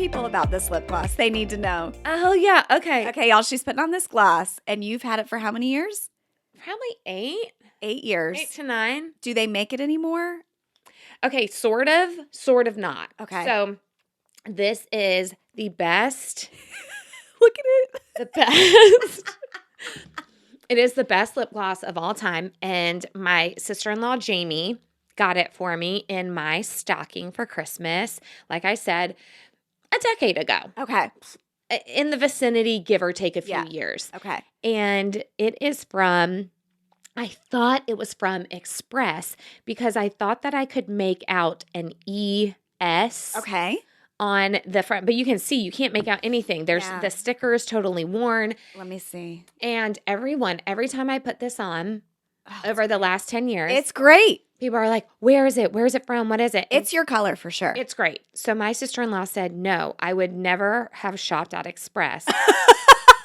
people about this lip gloss. They need to know. Oh, yeah. Okay. Okay, y'all, she's putting on this gloss, and you've had it for how many years? Probably 8. 8 years. 8 to 9. Do they make it anymore? Okay, sort of not. Okay. So this is the best. Look at it. The best. It is the best lip gloss of all time. And my sister-in-law, Jamie, got it for me in my stocking for Christmas. Like I said, a decade ago. Okay. In the vicinity, give or take a few years. Okay. And it is from, I thought it was from Express because I thought that I could make out an ES. Okay. On the front, but you can see you can't make out anything. There's the sticker is totally worn. Let me see. And every time I put this on over the last 10 years, It's great. people are like, where is it? Where's it from? What is it? It's your color for sure. It's great. So my sister-in-law said, no, I would never have shopped at Express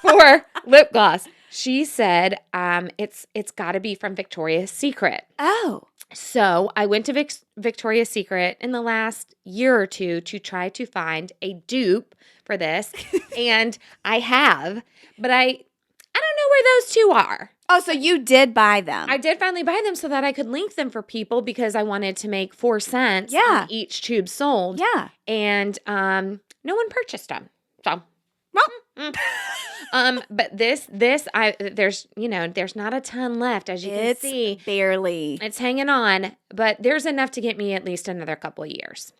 for lip gloss. She said, it's got to be from Victoria's Secret. Oh. So I went to Victoria's Secret in the last year or two to try to find a dupe for this, and I have, but I don't know where those two are. Oh, so you did buy them. I did finally buy them so that I could link them for people because I wanted to make 4 cents on each tube sold. Yeah. And no one purchased them. So, but there's not a ton left, as you can see. Barely. It's hanging on, but there's enough to get me at least another couple of years.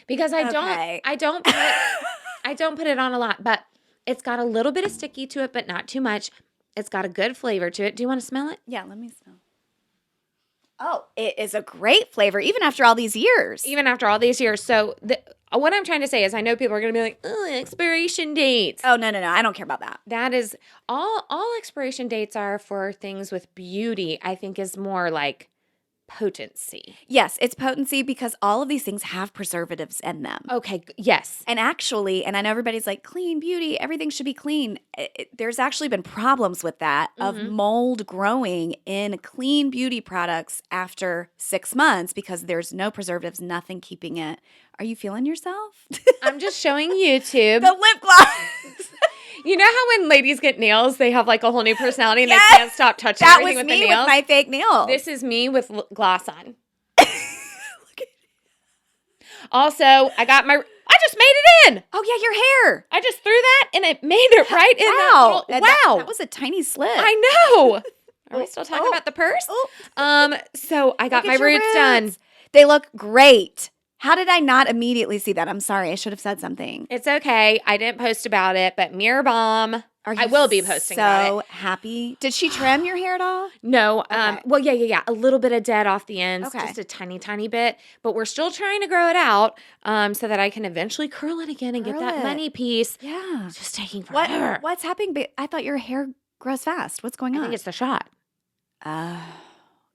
Because I don't put it on a lot, but it's got a little bit of sticky to it, but not too much. It's got a good flavor to it. Do you want to smell it? Yeah, let me smell. Oh, it is a great flavor, even after all these years. Even after all these years. So what I'm trying to say is I know people are going to be like, oh, expiration dates. Oh, no. I don't care about that. That is, all expiration dates are for things with beauty, I think is more like potency. Yes, it's potency because all of these things have preservatives in them. Okay, yes. And actually, and I know everybody's like, clean beauty, everything should be clean. There's actually been problems with that of mold growing in clean beauty products after 6 months because there's no preservatives, nothing keeping it. Are you feeling yourself? I'm just showing YouTube. The lip gloss. You know how when ladies get nails, they have like a whole new personality and Yes! they can't stop touching everything with the nails? That was me with my fake nails. This is me with gloss on. Also, I just made it in. Oh, yeah, your hair. I just threw that and it made it right in Wow. the wow. That was a tiny slip. I know. Are we still talking about the purse? So I got my roots done. They look great. How did I not immediately see that? I'm sorry. I should have said something. It's okay. I didn't post about it, but Mirror Bomb, I will be posting about it. So happy. Did she trim your hair at all? No. Okay. Well, yeah. A little bit of dead off the ends, Okay. just a tiny, tiny bit. But we're still trying to grow it out so that I can eventually curl it again and get that money piece. Yeah. It's just taking forever. What's happening? I thought your hair grows fast. What's going on? I think it's the shot.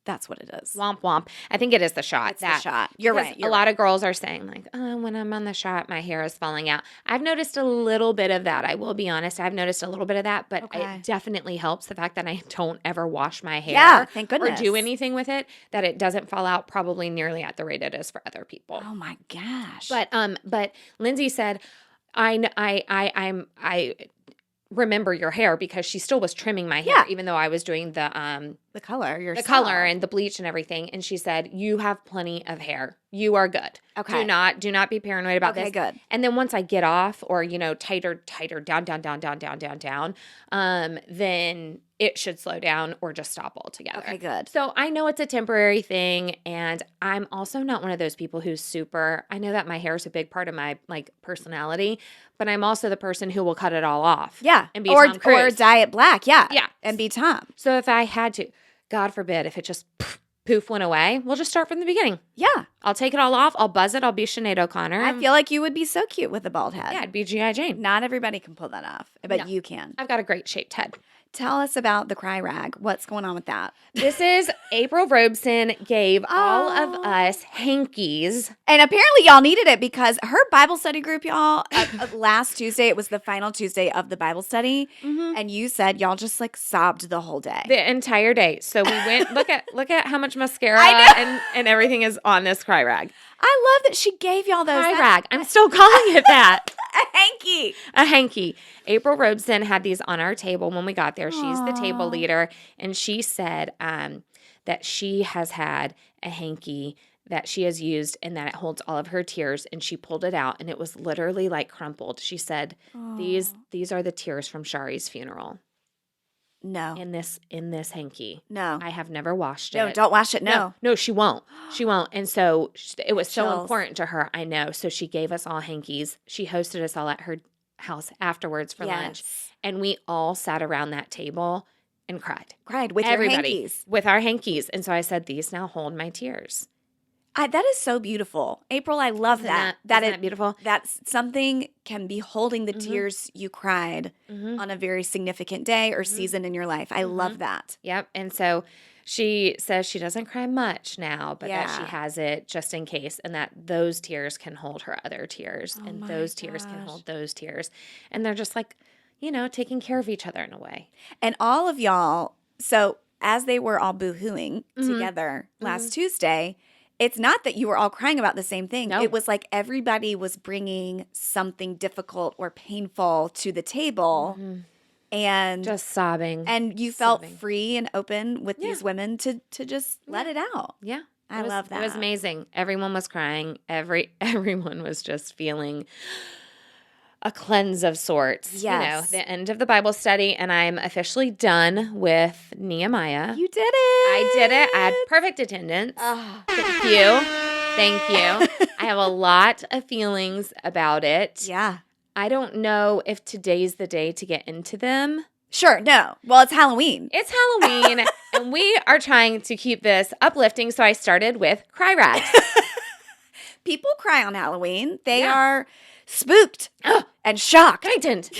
That's what it is. Womp womp. I think it is the shot. It's the shot. You're right. A lot of girls are saying like, when I'm on the shot, my hair is falling out. I've noticed a little bit of that. I will be honest. I've noticed a little bit of that, but it definitely helps the fact that I don't ever wash my hair. Yeah, thank goodness. Or do anything with it, that it doesn't fall out probably nearly at the rate it is for other people. Oh my gosh. But Lindsay said, I remember your hair because she still was trimming my hair, even though I was doing the color, the color and the bleach and everything. And she said, you have plenty of hair. You are good. Okay. Do not be paranoid about this. Okay, good. And then once I get off or, tighter, down, then it should slow down or just stop altogether. Okay, good. So I know it's a temporary thing. And I'm also not one of those people who's I know that my hair is a big part of my personality, but I'm also the person who will cut it all off. Yeah. And be Tom Cruise. Or dye it black. Yeah. Yeah. And be Tom. So if I had to, God forbid, if it just poof went away, we'll just start from the beginning. Yeah. I'll take it all off. I'll buzz it. I'll be Sinead O'Connor. I feel like you would be so cute with a bald head. Yeah, I'd be G.I. Jane. Not everybody can pull that off, but you can. I've got a great shaped head. Tell us about the cry rag. What's going on with that? This is April Robeson gave all of us hankies. And apparently y'all needed it because her Bible study group, y'all, last Tuesday, it was the final Tuesday of the Bible study. Mm-hmm. And you said y'all just sobbed the whole day. The entire day. So we went, look at how much mascara and everything is on this cry rag. I love that she gave y'all those. Cry rag. I'm still calling it that. A hanky. A hanky. April Robeson had these on our table when we got there. She's the table leader, and she said that she has had a hanky that she has used and that it holds all of her tears, and she pulled it out and it was literally like crumpled. She said, these are the tears from Shari's funeral. No. In this hanky. No. I have never washed it. No, don't wash it. No. No, she won't. She won't. And so it was so Chills. important to her. I know. So she gave us all hankies. She hosted us all at her house afterwards for lunch. And we all sat around that table and cried. Cried with Everybody, your hankies. with our hankies. And so I said, these now hold my tears. That is so beautiful. April, I love that. Isn't that beautiful? That's something can be holding the tears you cried on a very significant day or season in your life. I love that. Yep. And so she says she doesn't cry much now, but that she has it just in case, and that those tears can hold her other tears, and those tears can hold those tears. And they're just like, taking care of each other in a way. And all of y'all, so as they were all boo-hooing together last Tuesday, it's not that you were all crying about the same thing. No. It was like everybody was bringing something difficult or painful to the table and just sobbing. And you felt free and open with these women to just let it out. Yeah. I love that. It was amazing. Everyone was crying. Everyone was just feeling a cleanse of sorts. Yes. The end of the Bible study, and I'm officially done with Nehemiah. You did it. I did it. I had perfect attendance. Thank you. Thank you. I have a lot of feelings about it. Yeah. I don't know if today's the day to get into them. Sure, no. Well, it's Halloween. It's Halloween, and we are trying to keep this uplifting, so I started with cry rags. People cry on Halloween. They are spooked and shocked. Frightened.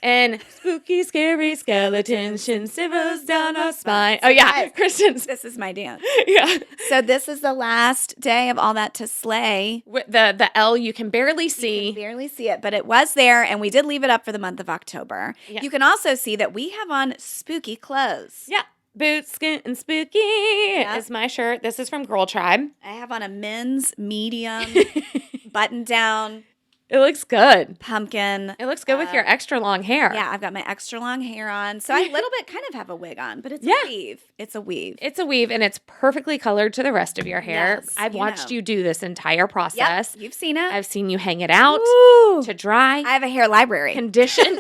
And spooky, scary skeletons, shivers down our spine. Oh, yeah. Kristen's. This is my dance. Yeah. So this is the last day of All That to Slay. The L you can barely see. You can barely see it, but it was there, and we did leave it up for the month of October. Yeah. You can also see that we have on spooky clothes. Yeah. Boots, skin, and spooky is my shirt. This is from Girl Tribe. I have on a men's medium button-down. It looks good. Pumpkin. It looks good with your extra long hair. Yeah, I've got my extra long hair on. So I a little bit kind of have a wig on, but it's a weave. It's a weave. It's a weave, and it's perfectly colored to the rest of your hair. Yes, I've watched you do this entire process. Yep, you've seen it. I've seen you hang it out to dry. I have a hair library. Condition.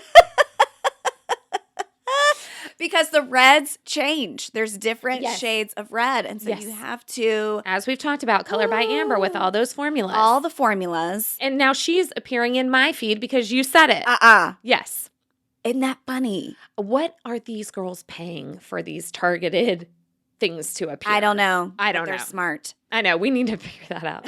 Because the reds change. There's different shades of red. And so you have to... As we've talked about, Color by Amber with all those formulas. All the formulas. And now she's appearing in my feed because you said it. Yes. Isn't that funny? What are these girls paying for these targeted things to appear? I don't know. I don't know. They're smart. I know. We need to figure that out.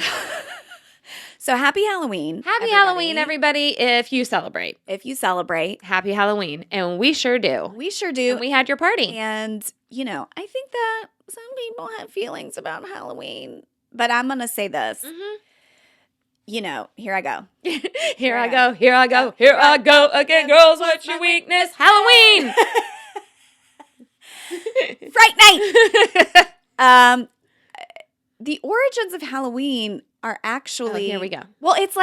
So happy Halloween. Happy Halloween, everybody, if you celebrate. If you celebrate. Happy Halloween. And we sure do. We sure do. And we had your party. And, I think that some people have feelings about Halloween. But I'm going to say this. Here I go. Here I go. Here I go. Here I go again. Girls, what's your weakness? Halloween. Fright night. The origins of Halloween are actually here we go. Well, it's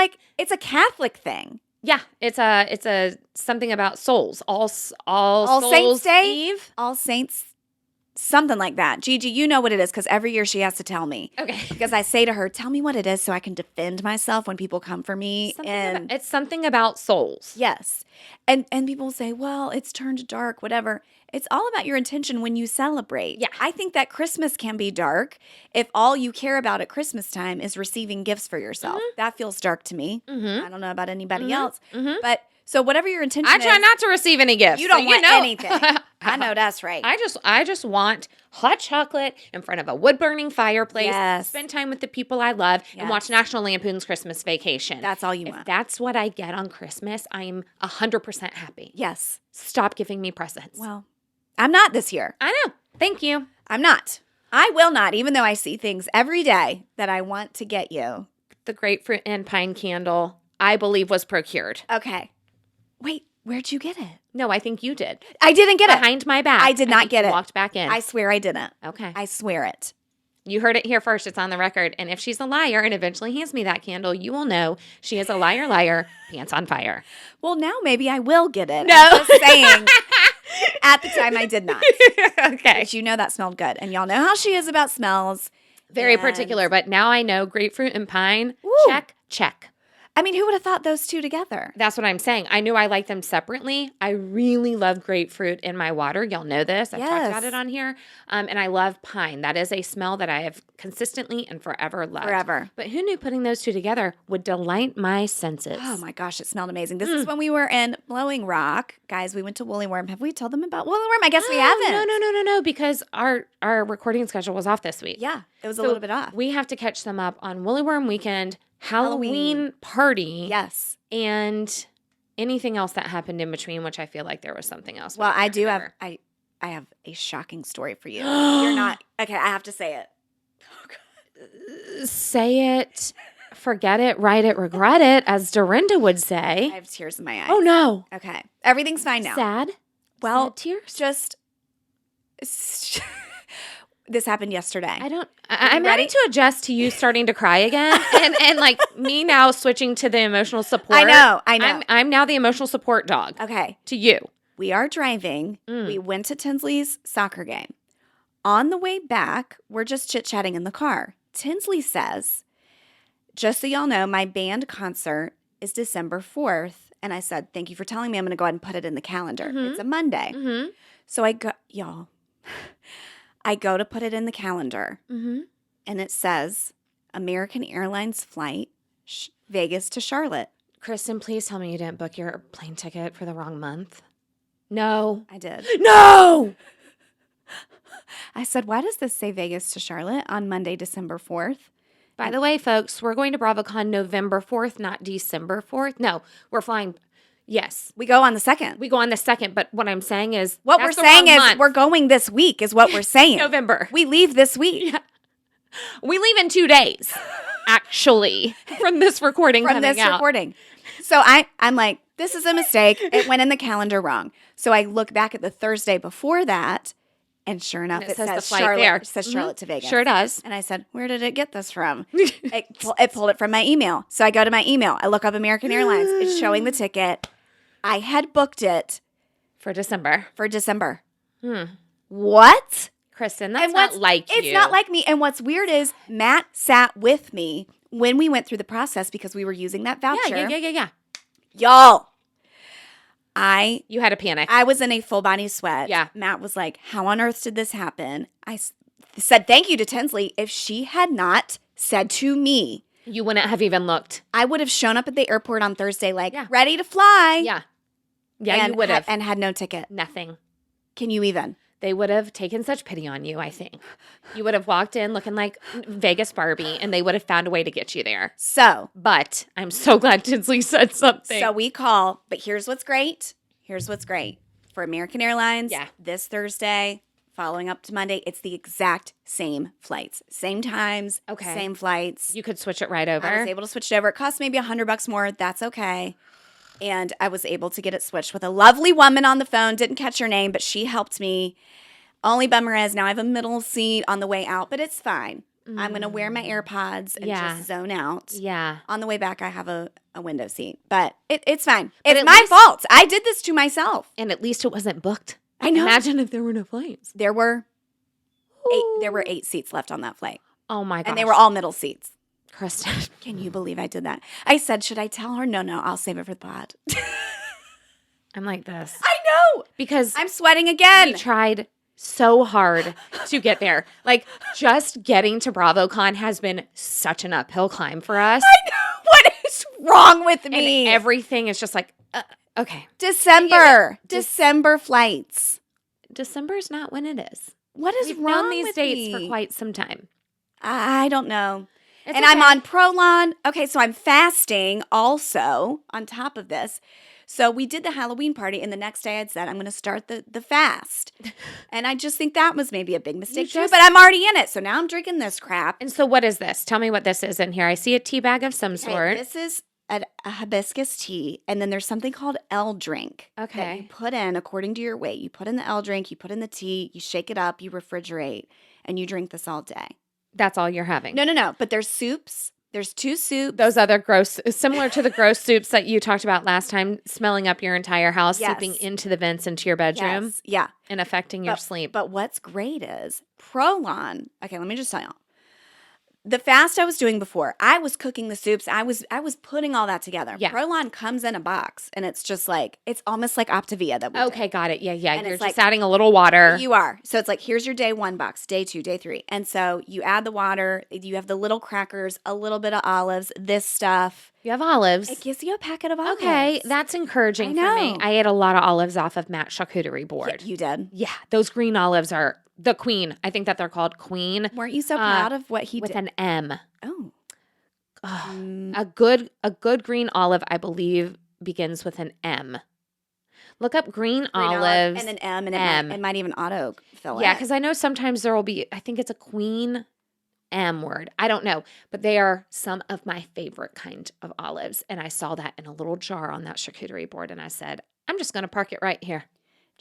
a Catholic thing. Yeah, it's a something about souls. All Souls Saints Day, Eve? All Saints, something like that. Gigi, you know what it is because every year she has to tell me. Okay, because I say to her, "Tell me what it is so I can defend myself when people come for me." It's something about souls. Yes, and people say, "Well, it's turned dark, whatever." It's all about your intention when you celebrate. Yeah. I think that Christmas can be dark if all you care about at Christmas time is receiving gifts for yourself. Mm-hmm. That feels dark to me. Mm-hmm. I don't know about anybody else. Mm-hmm. But so whatever your intention is. I try not to receive any gifts. You don't want anything. I know that's right. I just want hot chocolate in front of a wood-burning fireplace. Yes. Spend time with the people I love and watch National Lampoon's Christmas Vacation. That's all you if want. That's what I get on Christmas, I'm 100% happy. Yes. Stop giving me presents. Well, I'm not this year. I know. Thank you. I'm not. I will not, even though I see things every day that I want to get you. The grapefruit and pine candle, I believe, was procured. Okay. Wait, where'd you get it? No, I think you did. I didn't get it. Behind my back. I did not get it. Walked back in. I swear I didn't. Okay. I swear it. You heard it here first. It's on the record. And if she's a liar and eventually hands me that candle, you will know she is a liar, pants on fire. Well, now maybe I will get it. No. I'm just saying. At the time, I did not. Okay. But you know that smelled good. And y'all know how she is about smells. Very particular. But now I know grapefruit and pine. Woo. Check. I mean, who would have thought those two together? That's what I'm saying. I knew I liked them separately. I really love grapefruit in my water. Y'all know this. I've talked about it on here. And I love pine. That is a smell that I have consistently and forever loved. Forever. But who knew putting those two together would delight my senses? Oh my gosh, it smelled amazing. This is when we were in Blowing Rock. Guys, we went to Woolly Worm. Have we told them about Woolly Worm? I guess we haven't. No, because our recording schedule was off this week. Yeah, it was a little bit off. We have to catch them up on Woolly Worm weekend, Halloween party. Yes. And anything else that happened in between, which I feel like there was something else. Well, I do have I have a shocking story for you. You're not okay, I have to say it. Oh God. Say it, forget it, write it, regret it, as Dorinda would say. I have tears in my eyes. Oh no. Okay. Everything's fine now. Sad? Well, Sad tears? Just this happened yesterday. I'm ready to adjust to you starting to cry again and like me now switching to the emotional support. I know. I'm now the emotional support dog. Okay. To you. We are driving. We went to Tinsley's soccer game. On the way back, we're just chit-chatting in the car. Tinsley says, just so y'all know, my band concert is December 4th. And I said, thank you for telling me. I'm going to go ahead and put it in the calendar. It's a Monday. So I go, y'all, I go to put it in the calendar. And it says American Airlines flight, Vegas to Charlotte. Kristen, please tell me you didn't book your plane ticket for the wrong month. No. I did. No! I said, why does this say Vegas to Charlotte on Monday, December 4th? By the way, folks, we're going to BravoCon November 4th, not December 4th. No, we're flying. Yes. We go on the 2nd. We go on the 2nd, but what I'm saying is what we're saying is we're going this week is what we're saying. November. We leave this week. Yeah. We leave in 2 days, actually, from this recording recording. So I'm like, this is a mistake. It went in the calendar wrong. So I look back at the Thursday before that, and sure enough, it says the flight Charlotte. there. It says Charlotte to Vegas. Sure does. And I said, where did it get this from? It pulled it from my email. So I go to my email. I look up American Airlines. It's showing the ticket. I had booked it for December. What? Kristen, that's not like you. It's not like me. And what's weird is Matt sat with me when we went through the process because we were using that voucher. Yeah. Y'all. You had a panic. I was in a full body sweat. Yeah. Matt was like, how on earth did this happen? I said, thank you to Tinsley. If she had not said to me, you wouldn't have even looked. I would have shown up at the airport on Thursday ready to fly. Yeah. Yeah, you would have. And had no ticket. Nothing. Can you even? They would have taken such pity on you, I think. You would have walked in looking like Vegas Barbie, and they would have found a way to get you there. But I'm so glad Tinsley said something. So we call, but here's what's great. For American Airlines, this Thursday, following up to Monday, it's the exact same flights. Same times, same flights. You could switch it right over. I was able to switch it over. It cost maybe $100 more. That's okay. And I was able to get it switched with a lovely woman on the phone. Didn't catch her name, but she helped me. Only bummer is now I have a middle seat on the way out, but it's fine. I'm going to wear my AirPods and just zone out. Yeah. On the way back, I have a window seat, but it's fine. It's my fault. I did this to myself. And at least it wasn't booked. I know. Imagine if there were no flights. There were 8 seats left on that flight. Oh my gosh. And they were all middle seats. Kristen. Can you believe I did that? I said, should I tell her? No, I'll save it for the pod. I'm like this. I know. Because I'm sweating again. We tried so hard to get there. Like, just getting to BravoCon has been such an uphill climb for us. I know. What is wrong with me? And everything is just like, okay. December flights. December is not when it is. What is We've wrong known these with dates me? for quite some time. I don't know. It's and okay. I'm on Prolon. Okay, so I'm fasting also on top of this. So we did the Halloween party, and the next day I'd said, I'm going to start the fast. And I just think that was maybe a big mistake too, but I'm already in it. So now I'm drinking this crap. And so what is this? Tell me what this is in here. I see a tea bag of some sort. This is a hibiscus tea, and then there's something called L drink. Okay. That you put in according to your weight. You put in the L drink, you put in the tea, you shake it up, you refrigerate, and you drink this all day. That's all you're having. No. But there's soups. There's 2 soups. Those other gross, similar to the gross soups that you talked about last time, smelling up your entire house, seeping into the vents into your bedroom. Yes. Yeah. And affecting your sleep. But what's great is Prolon. Okay, let me just tell y'all. The fast I was doing before, I was cooking the soups. I was putting all that together. Yeah. Prolon comes in a box, and it's just like, it's almost like Optavia that we Okay, did. got it. Yeah. And You're it's just like, adding a little water. You are. So it's like, here's your day 1 box, day 2, day 3. And so you add the water, you have the little crackers, a little bit of olives, this stuff. You have olives. It gives you a packet of olives. Okay, that's encouraging for me. I ate a lot of olives off of Matt's charcuterie board. Yeah, you did? Yeah, those green olives are the queen. I think that they're called queen. Weren't you so proud of what he with did? an M. Oh. A good green olive, I believe, begins with an M. Look up green olives. And an M, and it might even autofill it. Yeah, because I know sometimes there will be, I think it's a queen M word. I don't know. But they are some of my favorite kind of olives. And I saw that in a little jar on that charcuterie board. And I said, I'm just going to park it right here.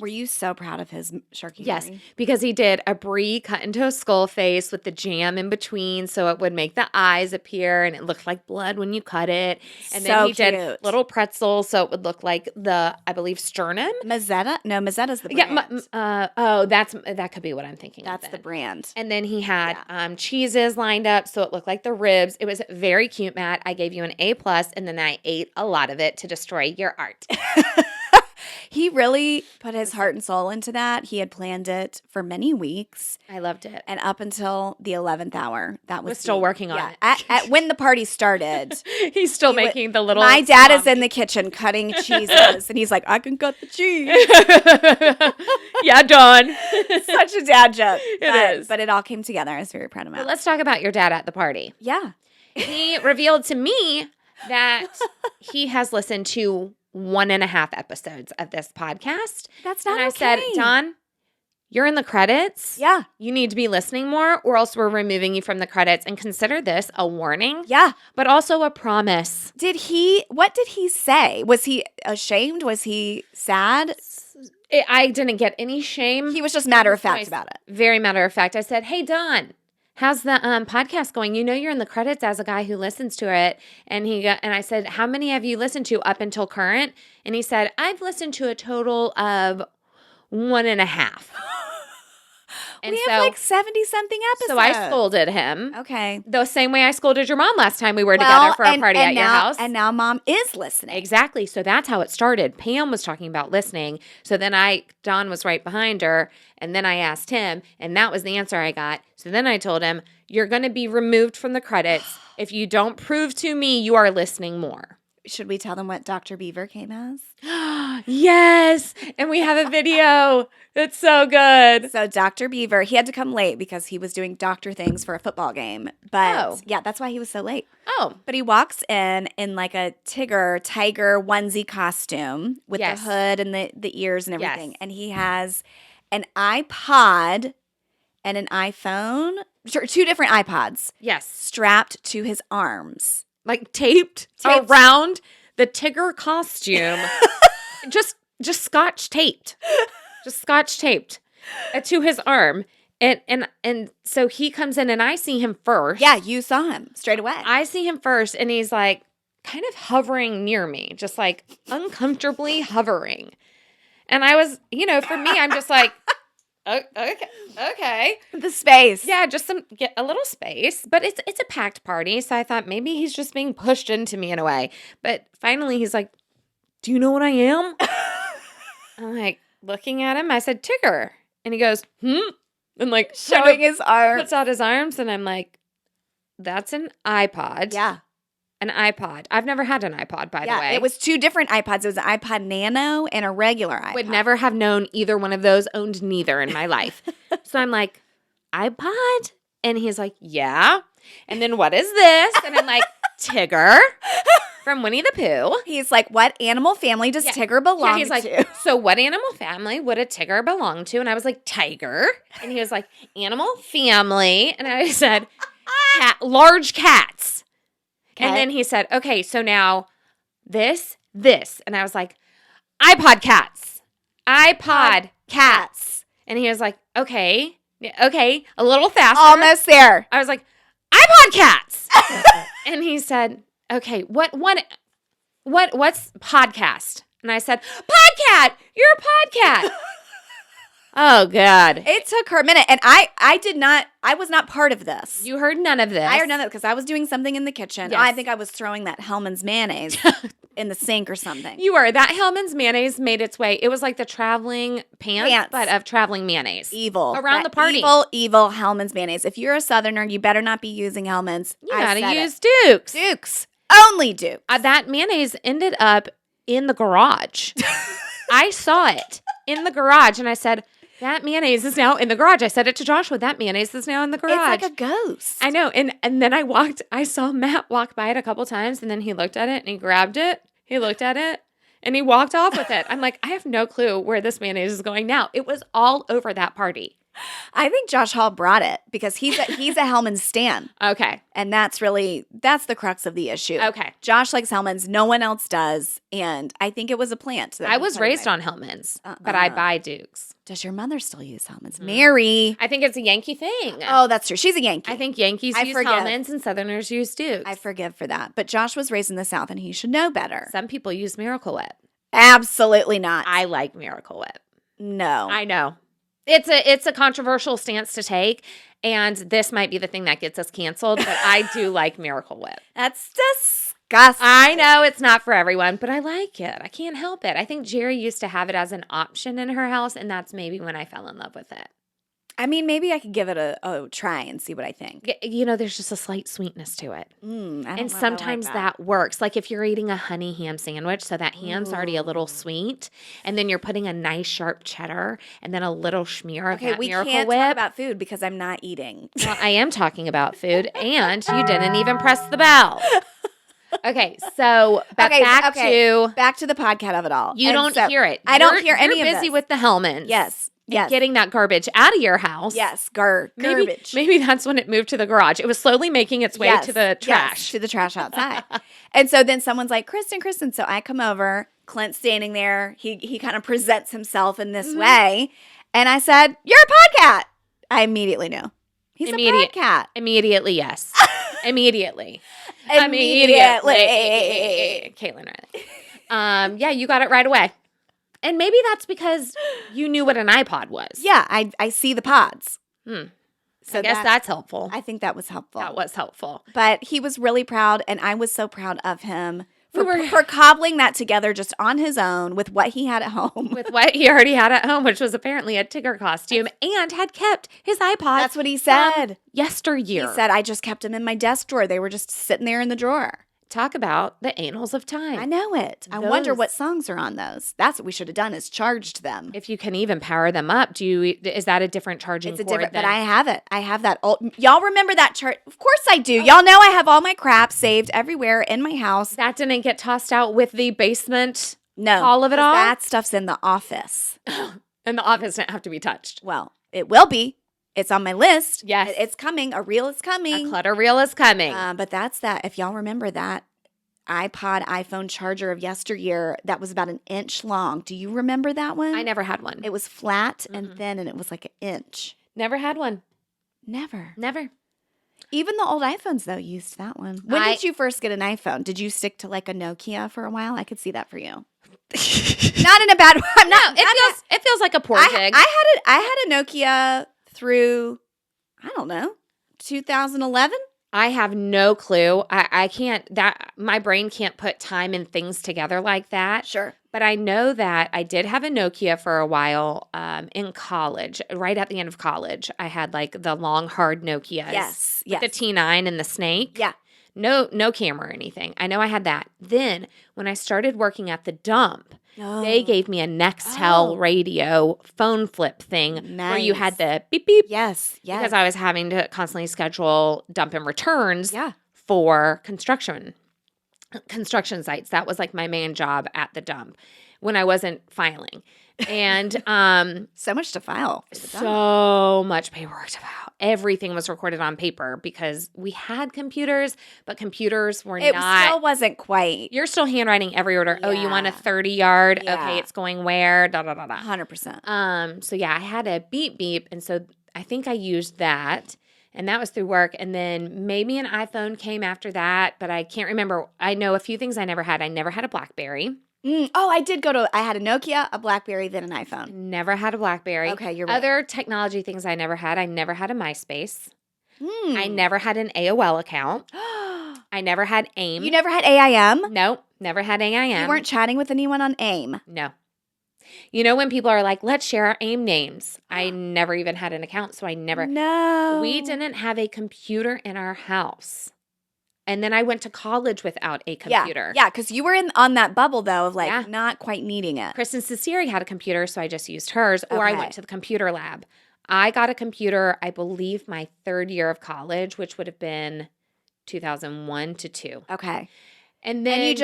Were you so proud of his charcuterie? Yes, because he did a brie cut into a skull face with the jam in between so it would make the eyes appear and it looked like blood when you cut it. And then he did little pretzels so it would look like the, I believe, sternum. Mazzetta? No, Mazzetta's the brand. Yeah, that could be what I'm thinking of. That's the brand. And then he had cheeses lined up so it looked like the ribs. It was very cute, Matt. I gave you an A+, and then I ate a lot of it to destroy your art. He really put his heart and soul into that. He had planned it for many weeks. I loved it. And up until the 11th hour, that was still working on it. At when the party started. He's still making the little... My dad is in the kitchen cutting cheeses, and he's like, I can cut the cheese. Yeah, done. Such a dad joke. It is. But it all came together. I was very proud of him. Let's talk about your dad at the party. Yeah. He revealed to me that he has listened to 1.5 episodes of this podcast. That's not okay. And I said, Don, you're in the credits. Yeah. You need to be listening more or else we're removing you from the credits. And consider this a warning. Yeah. But also a promise. What did he say? Was he ashamed? Was he sad? I didn't get any shame. He was just matter of fact about it. Very matter of fact. I said, hey, Don, how's the podcast going? You know you're in the credits as a guy who listens to it. And I said, how many have you listened to up until current? And he said, I've listened to a total of 1.5. And we have like 70-something episodes. So I scolded him. Okay. The same way I scolded your mom last time we were together for a party at your house. And now mom is listening. Exactly. So that's how it started. Pam was talking about listening. So then Don was right behind her. And then I asked him. And that was the answer I got. So then I told him, you're going to be removed from the credits if you don't prove to me you are listening more. Should we tell them what Dr. Beaver came as? Yes. And we have a video. It's so good. So Dr. Beaver, he had to come late because he was doing doctor things for a football game. But yeah, that's why he was so late. Oh. But he walks in like a tiger onesie costume with the hood and the ears and everything. Yes. And he has an iPod and an iPhone, 2 different iPods. Yes. Strapped to his arms. Like taped around the Tigger costume. just scotch taped. Just scotch taped to his arm. And so he comes in and I see him first. Yeah, you saw him straight away. I see him first and he's like kind of hovering near me, just like uncomfortably hovering. And I was, for me, I'm just like, okay. The space. Yeah, just get a little space. But it's a packed party, so I thought maybe he's just being pushed into me in a way. But finally he's like, do you know what I am? I'm like, looking at him, I said, Tigger. And he goes, And like showing his arms. Puts out his arms, and I'm like, that's an iPod. Yeah. An iPod. I've never had an iPod, by the way. It was 2 different iPods. It was an iPod Nano and a regular iPod. Would never have known either one of those, owned neither in my life. So I'm like, iPod? And he's like, yeah. And then what is this? And I'm like, Tigger from Winnie the Pooh. He's like, what animal family does Tigger belong he's like, to? So what animal family would a Tigger belong to? And I was like, tiger. And he was like, animal family. And I said, large cats. And then he said, okay, so now this. And I was like, iPod cats. And he was like, okay. Yeah, okay, a little faster. Almost there. I was like, I PodcATTS. And he said, okay, what's podcast? And I said, Podcat, you're a podcat. Oh, God. It took her a minute. And I was not part of this. You heard none of this. I heard none of it because I was doing something in the kitchen. Yes. I think I was throwing that Hellman's mayonnaise in the sink or something. You were. That Hellman's mayonnaise made its way. It was like the traveling pants. But of traveling mayonnaise. Evil. Around the party. Evil Hellman's mayonnaise. If you're a Southerner, you better not be using Hellman's. You gotta use Duke's. Duke's. Only Duke's. That mayonnaise ended up in the garage. I saw it in the garage and I said, that mayonnaise is now in the garage. I said it to Joshua. That mayonnaise is now in the garage. It's like a ghost. I know. And then I saw Matt walk by it a couple times and then he looked at it and he grabbed it. He looked at it and he walked off with it. I'm like, I have no clue where this mayonnaise is going now. It was all over that party. I think Josh Hall brought it because he's a Hellman's stan. Okay. And that's the crux of the issue. Okay. Josh likes Hellman's. No one else does. And I think it was a plant. I was raised on Hellman's, but I buy Duke's. Does your mother still use Hellman's? Mary. I think it's a Yankee thing. Oh, that's true. She's a Yankee. I think Yankees use Hellman's and Southerners use Duke's. I forgive for that. But Josh was raised in the South and he should know better. Some people use Miracle Whip. Absolutely not. I like Miracle Whip. No. I know. It's a controversial stance to take, and this might be the thing that gets us canceled, but I do like Miracle Whip. That's disgusting. I know it's not for everyone, but I like it. I can't help it. I think Jerry used to have it as an option in her house, and that's maybe when I fell in love with it. I mean, maybe I could give it a try and see what I think. You know, there's just a slight sweetness to it. And sometimes that works. Like if you're eating a honey ham sandwich, so that ham's already a little sweet, and then you're putting a nice sharp cheddar and then a little schmear of that Miracle Whip. Okay, we can't talk about food because I'm not eating. Well, I am talking about food, and you didn't even press the bell. Okay, so back to the podcast of it all. You don't hear it. I don't hear any of this. You're busy with the Hellmans. Yes. Getting that garbage out of your house. Yes, garbage. Maybe that's when it moved to the garage. It was slowly making its way to the trash. Yes, to the trash outside. And so then someone's like, Kristen. So I come over. Clint's standing there. He kind of presents himself in this way. And I said, you're a podcat. I immediately knew. He's a podcat. Immediately, yes. Immediately. Caitlin Riley. Yeah, you got it right away. And maybe that's because you knew what an iPod was. Yeah, I see the pods. So I guess that's helpful. I think that was helpful. That was helpful. But he was really proud, and I was so proud of him for cobbling that together just on his own with what he had at home. With what he already had at home, which was apparently a Tigger costume, and had kept his iPod. That's what he said. Yesteryear. He said, I just kept them in my desk drawer. They were just sitting there in the drawer. Talk about the annals of time. I know it. I wonder what songs are on those. That's what we should have done is charged them. If you can even power them up, is that a different charging cord? But I have it. I have that old. Y'all remember that chart? Of course I do. Y'all know I have all my crap saved everywhere in my house. That didn't get tossed out with the basement. No, all of it all. That stuff's in the office, and the office didn't have to be touched. Well, it will be. It's on my list. Yes. It's coming. A reel is coming. A clutter reel is coming. But that's that. If y'all remember that iPhone charger of yesteryear, that was about an inch long. Do you remember that one? I never had one. It was flat and thin, and it was like an inch. Never had one. Never. Even the old iPhones, though, used that one. When did you first get an iPhone? Did you stick to like a Nokia for a while? I could see that for you. Not in a bad way. It feels like a poor gig. I had a Nokia through, I don't know, 2011. I have no clue. I can't, my brain can't put time and things together like that. Sure. But I know that I did have a Nokia for a while in college. Right at the end of college, I had like the long, hard Nokias. Yes. The T9 and the Snake. Yeah. No camera or anything. I know I had that. Then when I started working at the dump, they gave me a Nextel radio phone flip thing where you had the beep beep. Yes. Because I was having to constantly schedule dump and returns for construction sites. That was like my main job at the dump when I wasn't filing. And so much to file. So much paperwork to file. Everything was recorded on paper because we had computers, but computers were not. It still wasn't quite. You're still handwriting every order. Yeah. Oh, you want a 30-yard? Yeah. Okay, it's going where? 100%. So yeah, I had a beep beep, and so I think I used that. And that was through work. And then maybe an iPhone came after that, but I can't remember. I know a few things I never had. I never had a BlackBerry. I had a Nokia, a BlackBerry, then an iPhone. Never had a BlackBerry. Okay, you're right. Other technology things I never had. I never had a MySpace. I never had an AOL account. I never had AIM. You never had AIM? Nope, never had AIM. You weren't chatting with anyone on AIM? No. You know when people are like, let's share our AIM names. I never even had an account, so I never. No. We didn't have a computer in our house. And then I went to college without a computer. Yeah, because you were on that bubble, though, of not quite needing it. Kristen Ciceri had a computer, so I just used hers, or I went to the computer lab. I got a computer, I believe, my third year of college, which would have been 2001 to 2. Okay. And then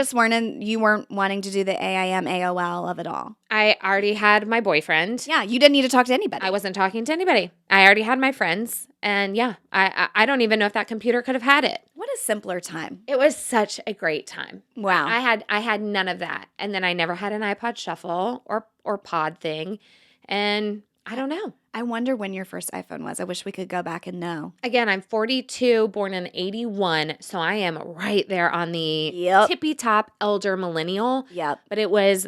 you weren't wanting to do the AIM, AOL of it all. I already had my boyfriend. Yeah, you didn't need to talk to anybody. I wasn't talking to anybody. I already had my friends. And I don't even know if that computer could have had it. What a simpler time. It was such a great time. Wow. I had none of that. And then I never had an iPod Shuffle or Pod thing. And I don't know. I wonder when your first iPhone was. I wish we could go back and know. Again, I'm 42, born in 81, so I am right there on the tippy top elder millennial. Yep. But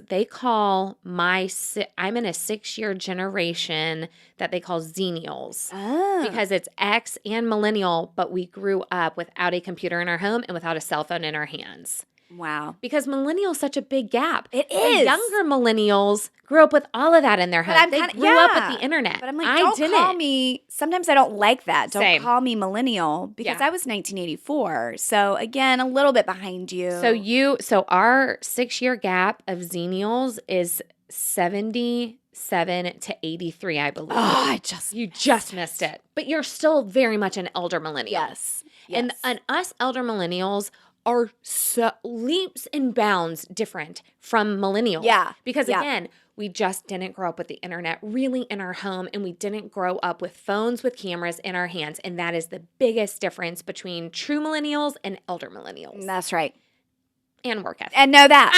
they call I'm in a 6-year generation that they call Xennials. Oh. Because it's X and millennial, but we grew up without a computer in our home and without a cell phone in our hands. Wow. Because millennials such a big gap. It is. The younger millennials grew up with all of that in their home. They grew up with the internet. But I'm like, don't call me. Sometimes I don't like that. Don't call me millennial because I was 1984. So again, a little bit behind you. So our 6-year gap of Xennials is 77 to 83, I believe. Oh, you just missed it. But you're still very much an elder millennial. Yes. And us elder millennials are so leaps and bounds different from millennials. Yeah. Because again, we just didn't grow up with the internet really in our home, and we didn't grow up with phones with cameras in our hands. And that is the biggest difference between true millennials and elder millennials. That's right. And work ethic. And know that.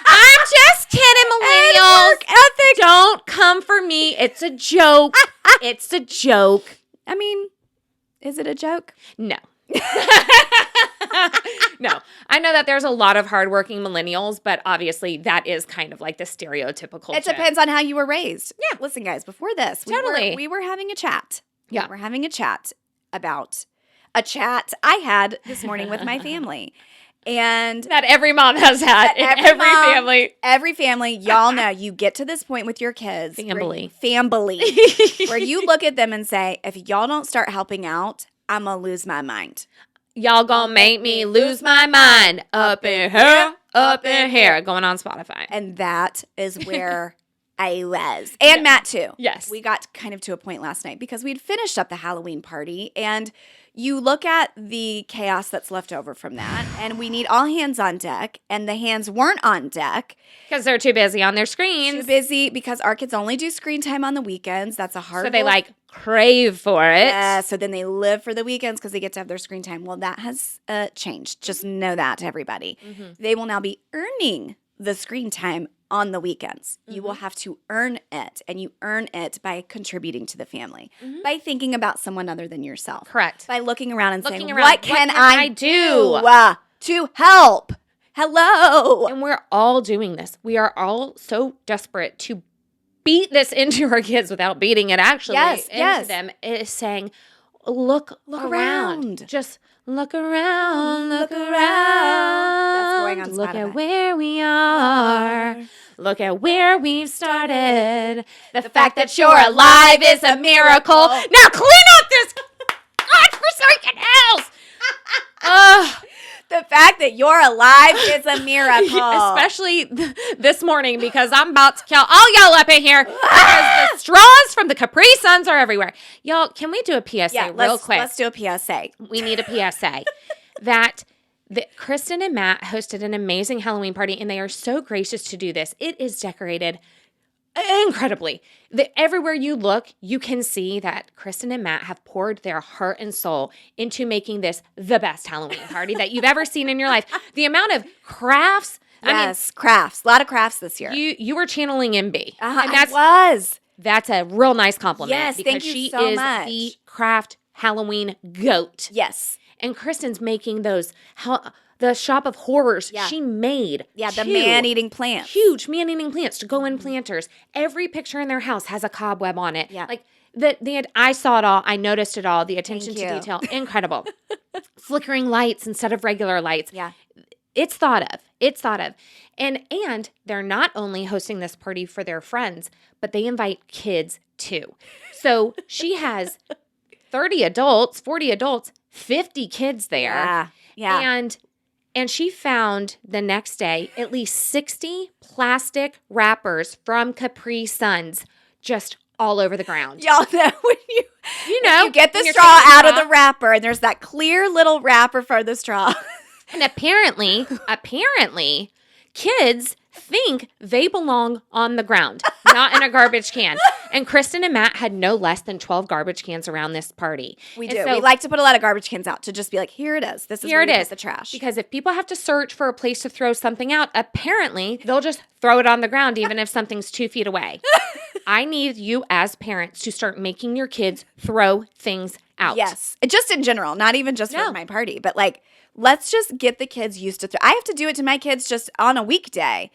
I'm just kidding, millennials. Work ethic. Don't come for me. It's a joke. It's a joke. I mean, is it a joke? No. No, I know that there's a lot of hardworking millennials, but obviously that is kind of like the stereotypical. It depends on how you were raised. Yeah. Listen, guys, before this, we were having a chat. Yeah. We were having a chat about a chat I had this morning with my family. And that every mom has had in every family. Every family, y'all know, you get to this point with your kids. Family. Where you look at them and say, if y'all don't start helping out, I'm going to lose my mind. Y'all gonna make me lose my mind. Up in here. Going on Spotify. And that is where I was. And Matt, too. Yes. We got kind of to a point last night because we'd finished up the Halloween party. And you look at the chaos that's left over from that. And we need all hands on deck. And the hands weren't on deck. Because they're too busy on their screens. Too busy because our kids only do screen time on the weekends. That's a hard So they crave for it. Yeah, so then they live for the weekends because they get to have their screen time. Well, that has changed. Just know that to everybody. Mm-hmm. They will now be earning the screen time on the weekends. Mm-hmm. You will have to earn it, and you earn it by contributing to the family, by thinking about someone other than yourself. Correct. By looking around and saying, what can I do to help? Hello. And we're all doing this. We are all so desperate to beat this into our kids without beating it into them. It is saying, look around. Just look around. That's going on Spotify. Look at where we are. Look at where we've started. The fact that you're alive is a miracle. Now clean up this godforsaken house. The fact that you're alive is a miracle. Especially this morning because I'm about to kill all y'all up in here because the straws from the Capri Suns are everywhere. Y'all, can we do a PSA real quick? Let's do a PSA. We need a PSA. that Kristen and Matt hosted an amazing Halloween party, and they are so gracious to do this. It is decorated incredibly. Everywhere you look, you can see that Kristen and Matt have poured their heart and soul into making this the best Halloween party that you've ever seen in your life. The amount of crafts. Yes, crafts. A lot of crafts this year. You were channeling MB. And I was. That's a real nice compliment. Yes, because thank you she so is much. the craft Halloween goat. Yes. And Kristen's making those, the shop of horrors she made. Yeah, the man-eating plants. Huge man-eating plants to go in planters. Every picture in their house has a cobweb on it. Yeah. Like, I saw it all. I noticed it all. The attention to detail, incredible. Flickering lights instead of regular lights. Yeah. It's thought of. It's thought of. And they're not only hosting this party for their friends, but they invite kids too. So she has 30 adults, 40 adults, 50 kids there. Yeah. Yeah. And she found the next day at least 60 plastic wrappers from Capri Suns just all over the ground. Y'all know when you get the straw out of the wrapper and there's that clear little wrapper for the straw. And apparently, kids think they belong on the ground, not in a garbage can. And Kristen and Matt had no less than 12 garbage cans around this party. We do. We like to put a lot of garbage cans out to just be like, here it is. This is where we put the trash. Because if people have to search for a place to throw something out, apparently they'll just throw it on the ground even if something's 2 feet away. I need you as parents to start making your kids throw things out. Yes. Just in general, not even just for my party, but like, let's just get the kids used to I have to do it to my kids just on a weekday.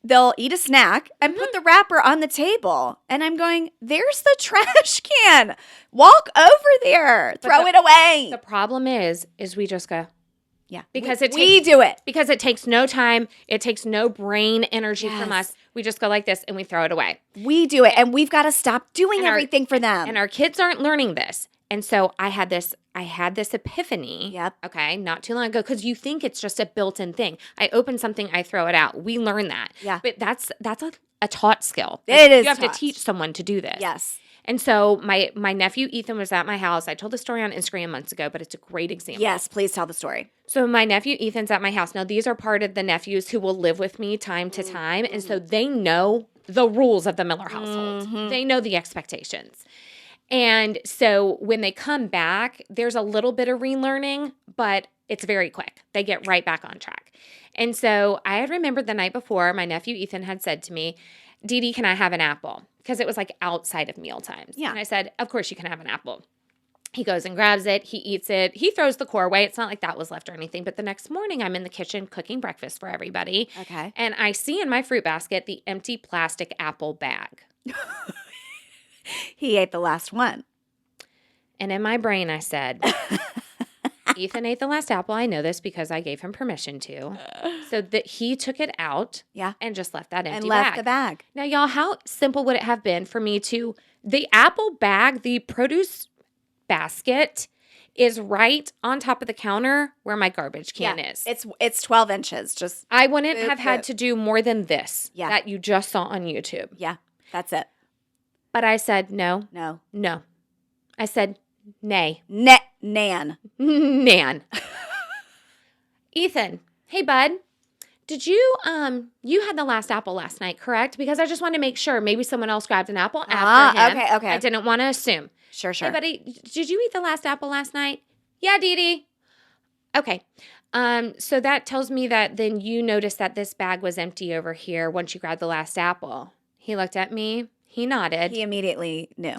They'll eat a snack and put the wrapper on the table. And I'm going, there's the trash can. Walk over there. Throw it away. The problem is we just go. Yeah. Because we do it. Because it takes no time. It takes no brain energy from us. We just go like this and we throw it away. We do it. And we've got to stop doing everything for them. And our kids aren't learning this. And so I had this epiphany. Yep. Okay, not too long ago, because you think it's just a built-in thing. I open something, I throw it out. We learn that. Yeah. But that's a taught skill. It is. You have to teach someone to do this. Yes. And so my nephew Ethan was at my house. I told the story on Instagram months ago, but it's a great example. Yes, please tell the story. So my nephew Ethan's at my house. Now, these are part of the nephews who will live with me time to time. And so they know the rules of the Miller household. They know the expectations. And so when they come back, there's a little bit of relearning, but it's very quick. They get right back on track. And so I had remembered the night before, my nephew Ethan had said to me, Dee Dee, can I have an apple? Because it was like outside of meal times. Yeah. And I said, of course you can have an apple. He goes and grabs it. He eats it. He throws the core away. It's not like that was left or anything. But the next morning, I'm in the kitchen cooking breakfast for everybody. Okay. And I see in my fruit basket the empty plastic apple bag. He ate the last one. And in my brain, I said, Ethan ate the last apple. I know this because I gave him permission to. So that he took it out and just left that empty bag. And left the bag. Now, y'all, how simple would it have been for me to, the apple bag, the produce basket is right on top of the counter where my garbage can is. It's 12 inches. Just I wouldn't have had to do more than this that you just saw on YouTube. Yeah, that's it. But I said, no. I said, nay. Nan. Nan. Ethan, hey, bud. Did you had the last apple last night, correct? Because I just wanted to make sure maybe someone else grabbed an apple after him. Okay. I didn't want to assume. Sure. Hey, buddy, did you eat the last apple last night? Yeah, Dee Dee. Okay. So that tells me that then you noticed that this bag was empty over here once you grabbed the last apple. He looked at me. He nodded. He immediately knew.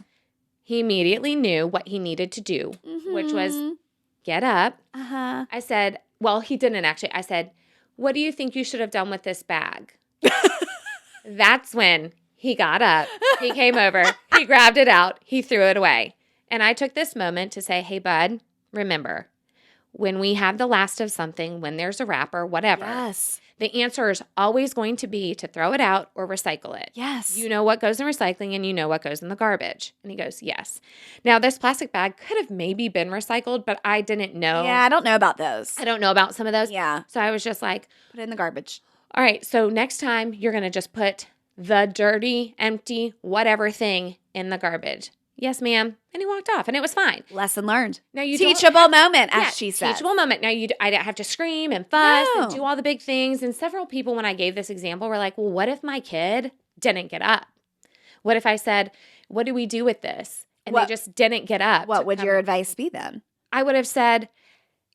He immediately knew what he needed to do, which was get up. Uh-huh. I said, well, he didn't actually. I said, what do you think you should have done with this bag? That's when he got up. He came over. He grabbed it out. He threw it away. And I took this moment to say, hey, bud, remember, when we have the last of something, when there's a wrapper, whatever, the answer is always going to be to throw it out or recycle it. Yes. You know what goes in recycling and you know what goes in the garbage. And he goes, yes. Now, this plastic bag could have maybe been recycled, but I didn't know. Yeah, I don't know about those. I don't know about some of those. Yeah. So I was just like, put it in the garbage. All right, so next time you're going to just put the dirty, empty, whatever thing in the garbage. Yes, ma'am. And he walked off, and it was fine. Lesson learned. Now you teachable moment, as she said. Teachable moment. Now I didn't have to scream and fuss and do all the big things. And several people, when I gave this example, were like, well, what if my kid didn't get up? What if I said, what do we do with this? And they just didn't get up. What would your advice be then? I would have said,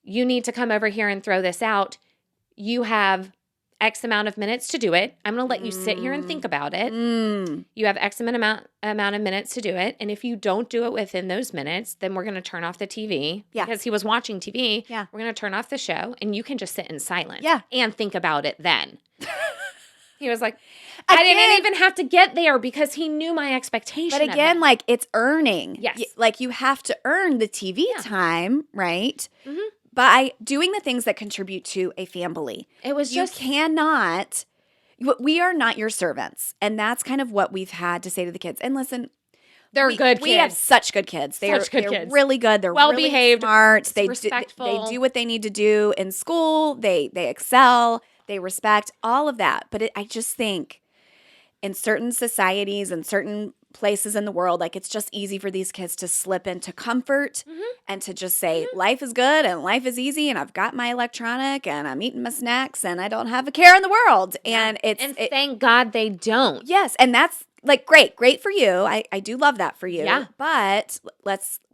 you need to come over here and throw this out. You have X amount of minutes to do it. I'm going to let you sit here and think about it. You have X amount of minutes to do it. And if you don't do it within those minutes, then we're going to turn off the TV. Yeah. Because he was watching TV. Yeah. We're going to turn off the show and you can just sit in silence. Yeah. And think about it then. He was like, I didn't even have to get there because he knew my expectation. But again, like it's earning. Yes. Like you have to earn the TV time, right? Mm-hmm. By doing the things that contribute to a family. It was you cannot, we are not your servants. And that's kind of what we've had to say to the kids. And listen, they're good kids. We have such good kids. They're kids. Really good. They're well-behaved, really smart. respectful. They do what they need to do in school. They excel. They respect all of that. But I just think in certain societies and certain places in the world, like it's just easy for these kids to slip into comfort and to just say life is good and life is easy and I've got my electronic and I'm eating my snacks and I don't have a care in the world. And thank God they don't. Yes, and that's like great for you. I do love that for you. Yeah. But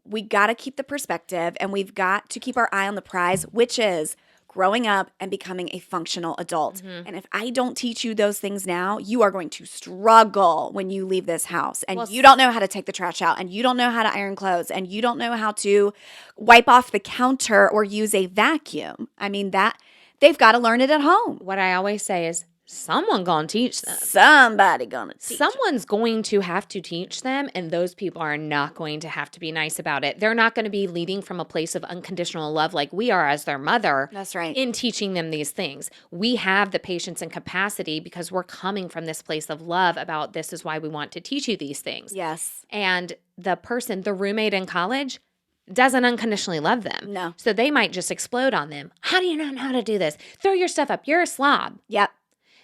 we got to keep the perspective and we've got to keep our eye on the prize, which is growing up and becoming a functional adult. And if I don't teach you those things now, you are going to struggle when you leave this house. And you don't know how to take the trash out, and you don't know how to iron clothes, and you don't know how to wipe off the counter or use a vacuum. I mean, that they've got to learn it at home. What I always say is, someone gonna teach them. Somebody gonna teach Someone's going to have to teach them, and those people are not going to have to be nice about it. They're not going to be leading from a place of unconditional love like we are as their mother. That's right. In teaching them these things. We have the patience and capacity because we're coming from this place of love about this is why we want to teach you these things. Yes. And the roommate in college doesn't unconditionally love them. No. So they might just explode on them. How do you not know how to do this? Throw your stuff up. You're a slob. Yep.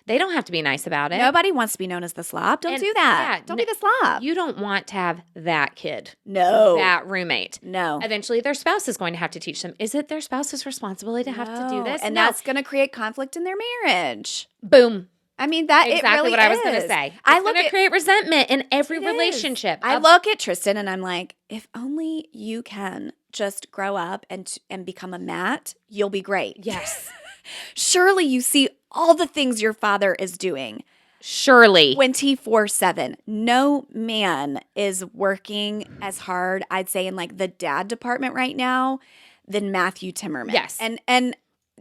They don't have to be nice about it. Nobody wants to be known as the slob. Don't do that. Don't be the slob. You don't want to have that kid. No. That roommate. No. Eventually, their spouse is going to have to teach them. Is it their spouse's responsibility to have to do this? And that's going to create conflict in their marriage. Boom. I mean, that exactly it really what I was going to say. It's going to create resentment in every relationship. I look at Tristan and I'm like, if only you can just grow up and become a Matt, you'll be great. Yes. Surely you see all the things your father is doing. Surely. 24/7. No man is working as hard, I'd say, in like the dad department right now than Matthew Timmerman. Yes. And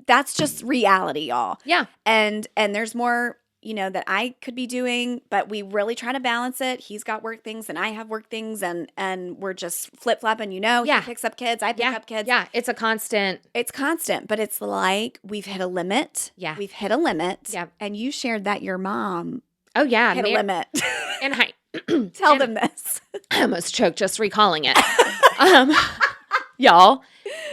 that's just reality, y'all. Yeah. And there's more, that I could be doing, but we really try to balance it. He's got work things and I have work things and we're just flip-flopping, He picks up kids, I pick up kids. Yeah, it's a constant. It's constant, but it's like we've hit a limit. Yeah. We've hit a limit. Yeah. And you shared that your mom hit a limit. And Tell them this. I almost choked just recalling it. Y'all,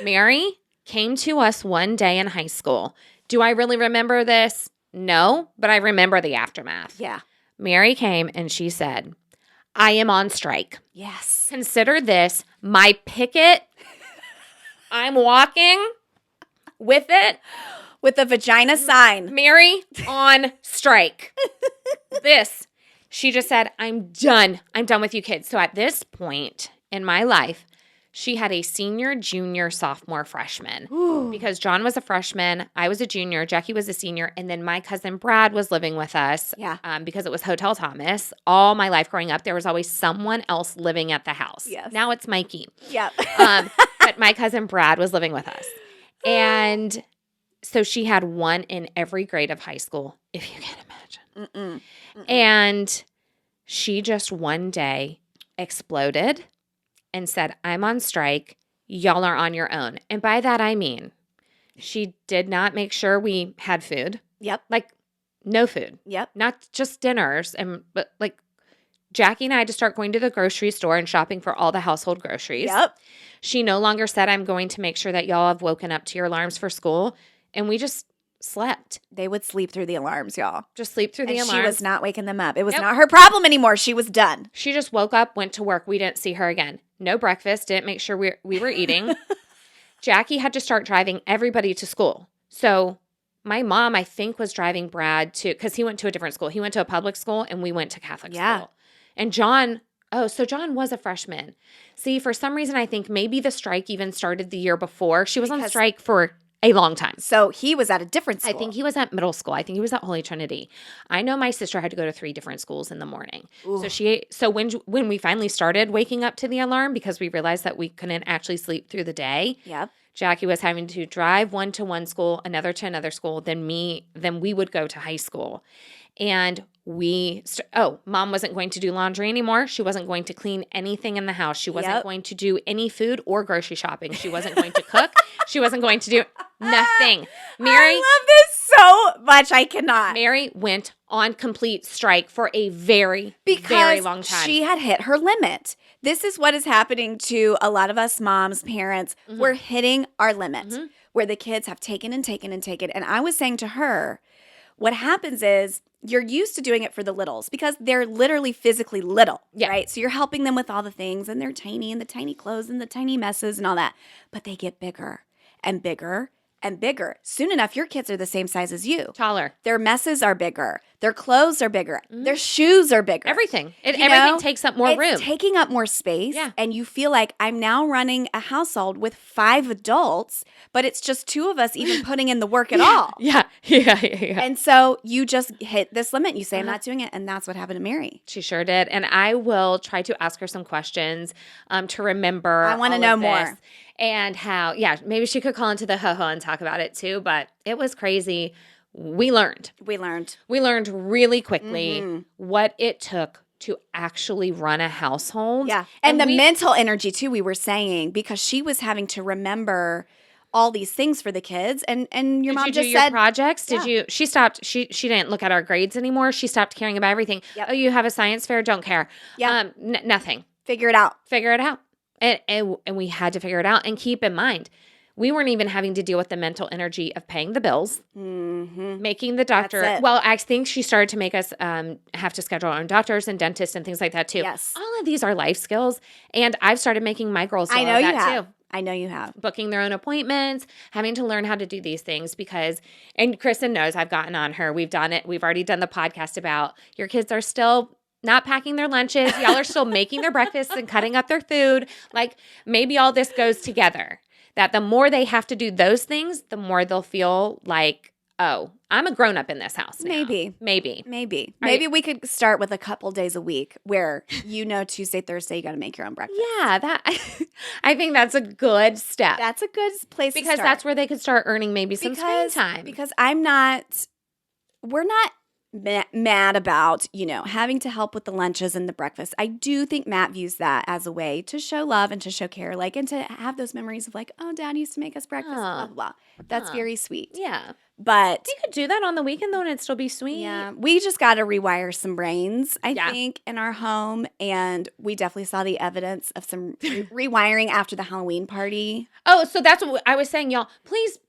Mary came to us one day in high school. Do I really remember this? No, but I remember the aftermath. Yeah. Mary came and she said, I am on strike. Yes. Consider this my picket. I'm walking with it. With the vagina sign. Mary on strike. She just said, I'm done. I'm done with you kids. So at this point in my life, she had a senior, junior, sophomore, freshman. Ooh. Because John was a freshman, I was a junior, Jackie was a senior, and then my cousin Brad was living with us. Yeah. Because it was Hotel Thomas. All my life growing up, there was always someone else living at the house. Yes. Now it's Mikey. Yep. But my cousin Brad was living with us. And so she had one in every grade of high school, if you can imagine. Mm-mm. And she just one day exploded and said, I'm on strike. Y'all are on your own. And by that, I mean, she did not make sure we had food. Yep. Like, no food. Yep. Not just dinners. But like, Jackie and I had to start going to the grocery store and shopping for all the household groceries. Yep. She no longer said, I'm going to make sure that y'all have woken up to your alarms for school. And we just slept. They would sleep through the alarms, y'all. Just sleep through the alarms. She was not waking them up. It was not her problem anymore. She was done. She just woke up, went to work. We didn't see her again. No breakfast. Didn't make sure we were eating. Jackie had to start driving everybody to school. So my mom, I think, was driving Brad to, because he went to a different school. He went to a public school and we went to Catholic school. And John, so John was a freshman. See, for some reason, I think maybe the strike even started the year before. She was on strike for a long time. So he was at a different school. I think he was at middle school. I think he was at Holy Trinity. I know my sister had to go to 3 different schools in the morning. Ooh. So when we finally started waking up to the alarm because we realized that we couldn't actually sleep through the day. Yep. Jackie was having to drive one to one school, another to another school. Then we would go to high school. And Mom wasn't going to do laundry anymore. She wasn't going to clean anything in the house. She wasn't going to do any food or grocery shopping. She wasn't going to cook. She wasn't going to do nothing. Mary, I love this so much. I cannot. Mary went on complete strike for a very long time. She had hit her limit. This is what is happening to a lot of us moms, parents. Mm-hmm. We're hitting our limit where the kids have taken and taken and taken. And I was saying to her, what happens is you're used to doing it for the littles because they're literally physically little, right? So you're helping them with all the things and they're tiny and the tiny clothes and the tiny messes and all that. But they get bigger and bigger and bigger. Soon enough, your kids are the same size as you. Taller. Their messes are bigger. Their clothes are bigger. Mm-hmm. Their shoes are bigger. Everything. Everything takes up more room. It's taking up more space. Yeah. And you feel like I'm now running a household with 5 adults, but it's just 2 of us even putting in the work at all. Yeah. And so you just hit this limit. You say, I'm not doing it. And that's what happened to Mary. She sure did. And I will try to ask her some questions to remember. I want to know more. And how, maybe she could call into the HoHo and talk about it too. But it was crazy. We learned really quickly what it took to actually run a household. Yeah. And the mental energy too, we were saying, because she was having to remember all these things for the kids. And your mom just said. Did you do your projects? She stopped. She didn't look at our grades anymore. She stopped caring about everything. Yep. Oh, you have a science fair? Don't care. Yeah. Nothing. Figure it out. And we had to figure it out. And keep in mind, we weren't even having to deal with the mental energy of paying the bills, making the doctor. Well, I think she started to make us have to schedule our own doctors and dentists and things like that too. Yes. All of these are life skills. And I've started making my girls do all of that too. I know you have. Booking their own appointments, having to learn how to do these things because, and Kristen knows I've gotten on her. We've done it. We've already done the podcast about your kids are still not packing their lunches. Y'all are still making their breakfasts and cutting up their food. Like maybe all this goes together. That the more they have to do those things, the more they'll feel like, oh, I'm a grown up in this house now. Maybe we could start with a couple days a week where Tuesday, Thursday, you got to make your own breakfast. Yeah, I think that's a good step. That's a good place to start. Because that's where they could start earning maybe some screen time. Because we're not mad about, having to help with the lunches and the breakfast. I do think Matt views that as a way to show love and to show care, and to have those memories of oh, Dad used to make us breakfast, blah, blah, blah. That's very sweet. Yeah. But you could do that on the weekend, though, and it'd still be sweet. Yeah. We just got to rewire some brains, I think, in our home. And we definitely saw the evidence of some rewiring after the Halloween party. Oh, so that's what I was saying, y'all. Please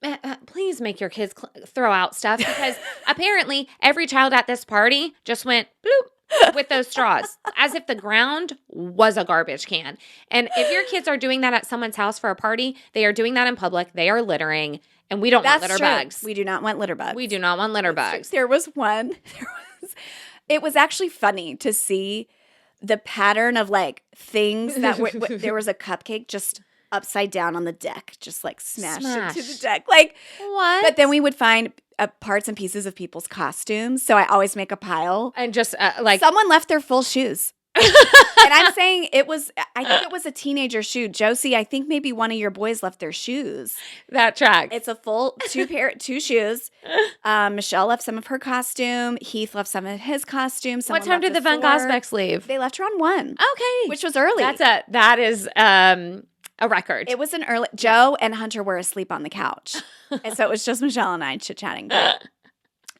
make your kids throw out stuff because apparently every child at this party just went bloop with those straws as if the ground was a garbage can. And if your kids are doing that at someone's house for a party, they are doing that in public. They are littering. And we don't want litter bugs. We do not want litter bugs. We do not want litter bugs. There was one. It was actually funny to see the pattern of things that there was a cupcake just upside down on the deck, just smashed into the deck. What? But then we would find parts and pieces of people's costumes. So I always make a pile. And just someone left their full shoes. And I'm saying I think it was a teenager shoe. Josie, I think maybe one of your boys left their shoes. That tracks. It's a full 2 shoes. Michelle left some of her costume. Heath left some of his costume. What time did the Van Gosbecks leave? They left around 1. Okay. Which was early. That is a record. It was an early. Joe and Hunter were asleep on the couch. And so it was just Michelle and I chit-chatting.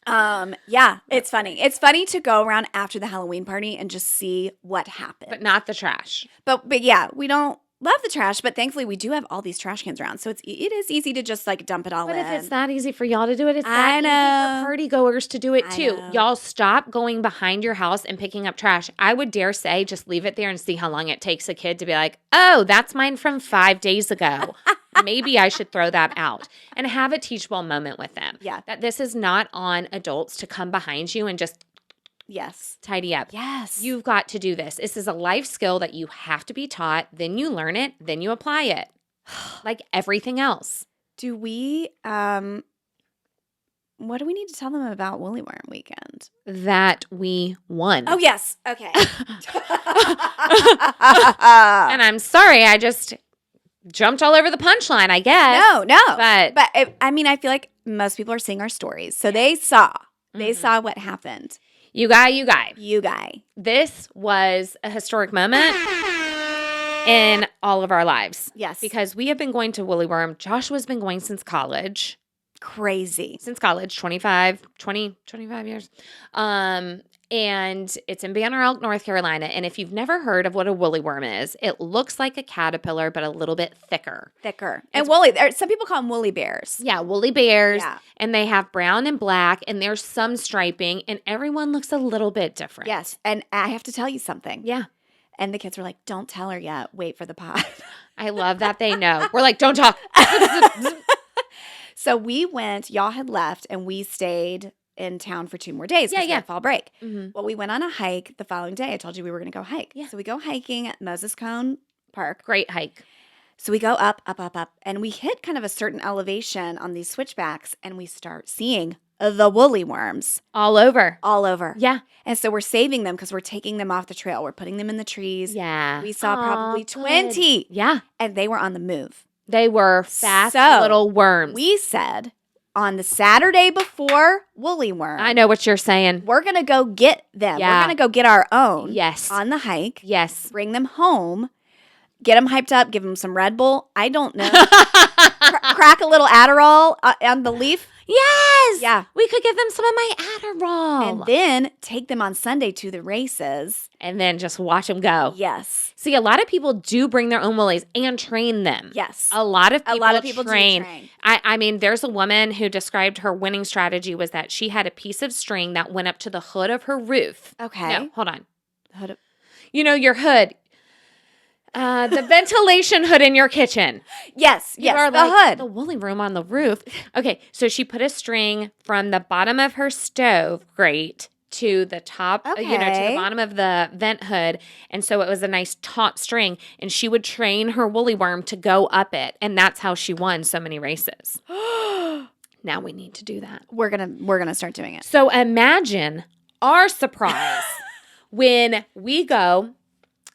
It's funny. It's funny to go around after the Halloween party and just see what happened. But not the trash. But yeah, we don't love the trash, but thankfully we do have all these trash cans around. So it is easy to just dump it all in. But if it's that easy for y'all to do it, it's that easy for party goers to do it too. Y'all stop going behind your house and picking up trash. I would dare say just leave it there and see how long it takes a kid to be like, oh, that's mine from 5 days ago. Maybe I should throw that out and have a teachable moment with them. Yeah. That this is not on adults to come behind you and just tidy up. Yes. You've got to do this. This is a life skill that you have to be taught. Then you learn it. Then you apply it. Like everything else. Do we, what do we need to tell them about Woolly Worm Weekend? That we won. Oh, yes. Okay. And I'm sorry, I just jumped all over the punchline, I guess. No. But I feel like most people are seeing our stories. So they saw what happened. You guy. This was a historic moment in all of our lives. Yes. Because we have been going to Woolly Worm. Joshua's been going since college. Crazy. Since college, 25 years. And it's in Banner Elk, North Carolina. And if you've never heard of what a woolly worm is, it looks like a caterpillar, but a little bit thicker. And woolly. Some people call them woolly bears. Yeah, woolly bears. Yeah. And they have brown and black, and there's some striping, and everyone looks a little bit different. Yes. And I have to tell you something. Yeah. And the kids were like, don't tell her yet. Wait for the pod. I love that they know. We're like, don't talk. So we went, y'all had left, and we stayed in town for 2 more days because we had fall break. Mm-hmm. Well, we went on a hike the following day. I told you we were going to go hike. Yeah. So we go hiking at Moses Cone Park. Great hike. So we go up, and we hit kind of a certain elevation on these switchbacks, and we start seeing the woolly worms. All over. Yeah. And so we're saving them because we're taking them off the trail. We're putting them in the trees. Yeah. We saw probably 20. Good. Yeah. And they were on the move. They were fast little worms. We said on the Saturday before Woolly Worm. I know what you're saying. We're going to go get them. Yeah. We're going to go get our own. Yes. On the hike. Yes. Bring them home. Get them hyped up. Give them some Red Bull. I don't know. Crack a little Adderall on the leaf. Yes. Yeah. We could give them some of my Adderall. And then take them on Sunday to the races. And then just watch them go. Yes. See, a lot of people do bring their own woolies and train them. Yes. A lot of people train. Do train. I mean, there's a woman who described her winning strategy was that she had a piece of string that went up to the hood of her roof. Okay. No, hold on. You know, your hood. The ventilation hood in your kitchen. Yes, the hood. The woolly room on the roof. Okay, so she put a string from the bottom of her stove grate to the top, to the bottom of the vent hood. And so it was a nice taut string. And she would train her woolly worm to go up it. And that's how she won so many races. Now we need to do that. We're gonna start doing it. So imagine our surprise when we go.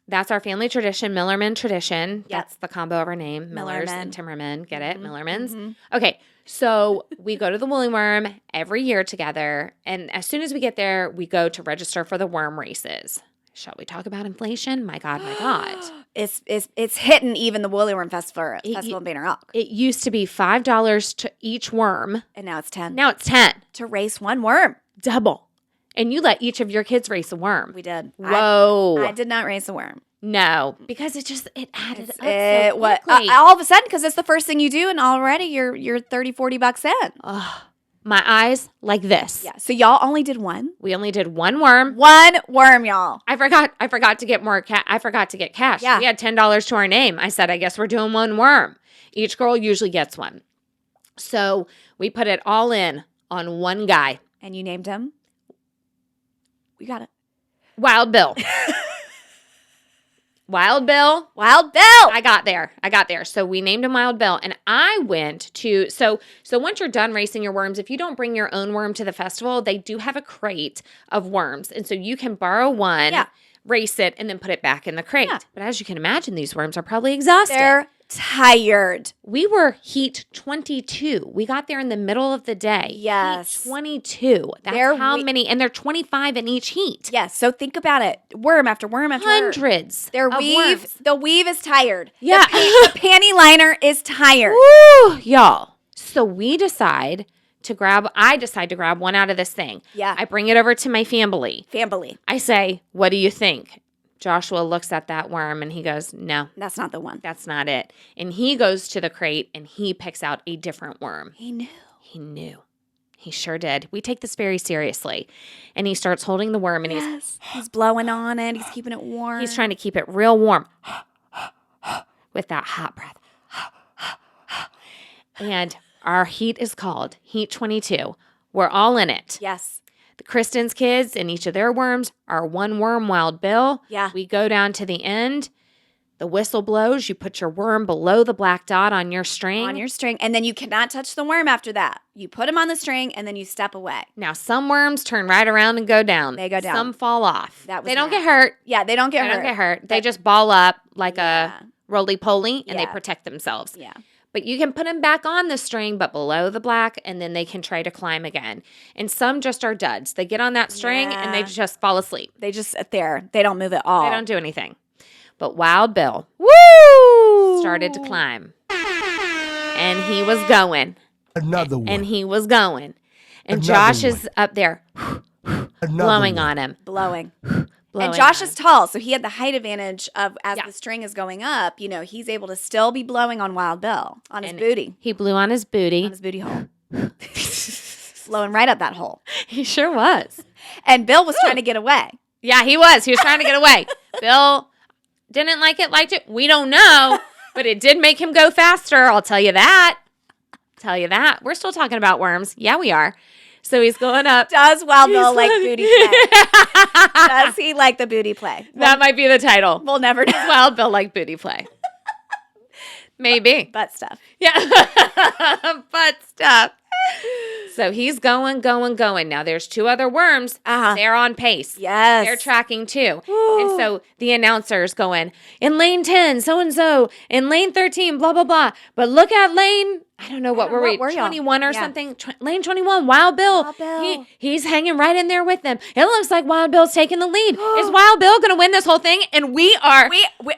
That's our family tradition, Millerman tradition. Yep. That's the combo of our name, Millers and Timmerman. Get it? Millermans. Mm-hmm. Okay, so we go to the Woolly Worm every year together, and as soon as we get there, we go to register for the worm races. Shall we talk about inflation? My God. It's hitting even the Woolly Worm Festival in Banner Elk. It used to be $5 to each worm. And now it's 10. Now it's 10. To race one worm. Double. And you let each of your kids race a worm. We did. Whoa. I did not race a worm. No, because it added up so quickly. All of a sudden, because it's the first thing you do, and already you're $30-$40 in. Oh, my eyes like this. Yeah. So y'all only did one? We only did one worm. One worm, y'all. I forgot to get more I forgot to get cash. Yeah. We had $10 to our name. I said, I guess we're doing one worm. Each girl usually gets one. So we put it all in on one guy. And you named him? We got it. Wild Bill. Wild Bill. I got there. So we named him Wild Bill. And I went to, so once you're done racing your worms, if you don't bring your own worm to the festival, they do have a crate of worms. And so you can borrow one, race it, and then put it back in the crate. Yeah. But as you can imagine, these worms are probably exhausted. They're tired. We were heat 22. We got there in the middle of the day. Yes. Heat 22. That's how many, and they're 25 in each heat. Yes. So think about it. Worm after worm after Hundreds. The weave is tired. Yeah. The panty liner is tired. Woo, y'all. So I decide to grab one out of this thing. Yeah. I bring it over to my family. I say, what do you think? Joshua looks at that worm and he goes, no. That's not the one. That's not it. And he goes to the crate and he picks out a different worm. He knew. He sure did. We take this very seriously. And he starts holding the worm and he's blowing on it. He's keeping it warm. He's trying to keep it real warm with that hot breath. And our heat is called Heat 22. We're all in it. Yes. The Kristen's kids and each of their worms are one worm, Wild Bill. Yeah. We go down to the end. The whistle blows. You put your worm below the black dot on your string. And then you cannot touch the worm after that. You put him on the string, and then you step away. Now, some worms turn right around and go down. They go down. Some fall off. They don't get hurt. Yeah, they don't get hurt. They just ball up like a roly-poly, and they protect themselves. Yeah. But you can put them back on the string, but below the black, and then they can try to climb again. And some just are duds. They get on that string, and they just fall asleep. They just sit there. They don't move at all. They don't do anything. But Wild Bill started to climb. And he was going. Another one. And he was going. And Josh is up there blowing on him. Blowing. And Josh is tall, so he had the height advantage of as the string is going up, he's able to still be blowing on Wild Bill, on his booty. He blew on his booty. On his booty hole. Blowing right up that hole. He sure was. And Bill was trying to get away. Yeah, he was. He was trying to get away. Bill didn't like it, liked it. We don't know. But it did make him go faster. I'll tell you that. We're still talking about worms. Yeah, we are. So he's going up. Does Wild Bill like booty play? Does he like the booty play? That might be the title. We'll never know. Does Wild Bill like booty play? Maybe. Butt stuff. Yeah. Butt stuff. So he's going. Now there's 2 other worms. They're on pace. Yes. They're tracking too. Ooh. And so the announcer's going, in lane 10, so-and-so, in lane 13, blah, blah, blah. But look at lane, I don't know, what were we, 21 or something? Lane 21, Wild Bill. He's hanging right in there with them. It looks like Wild Bill's taking the lead. Is Wild Bill going to win this whole thing? And we are.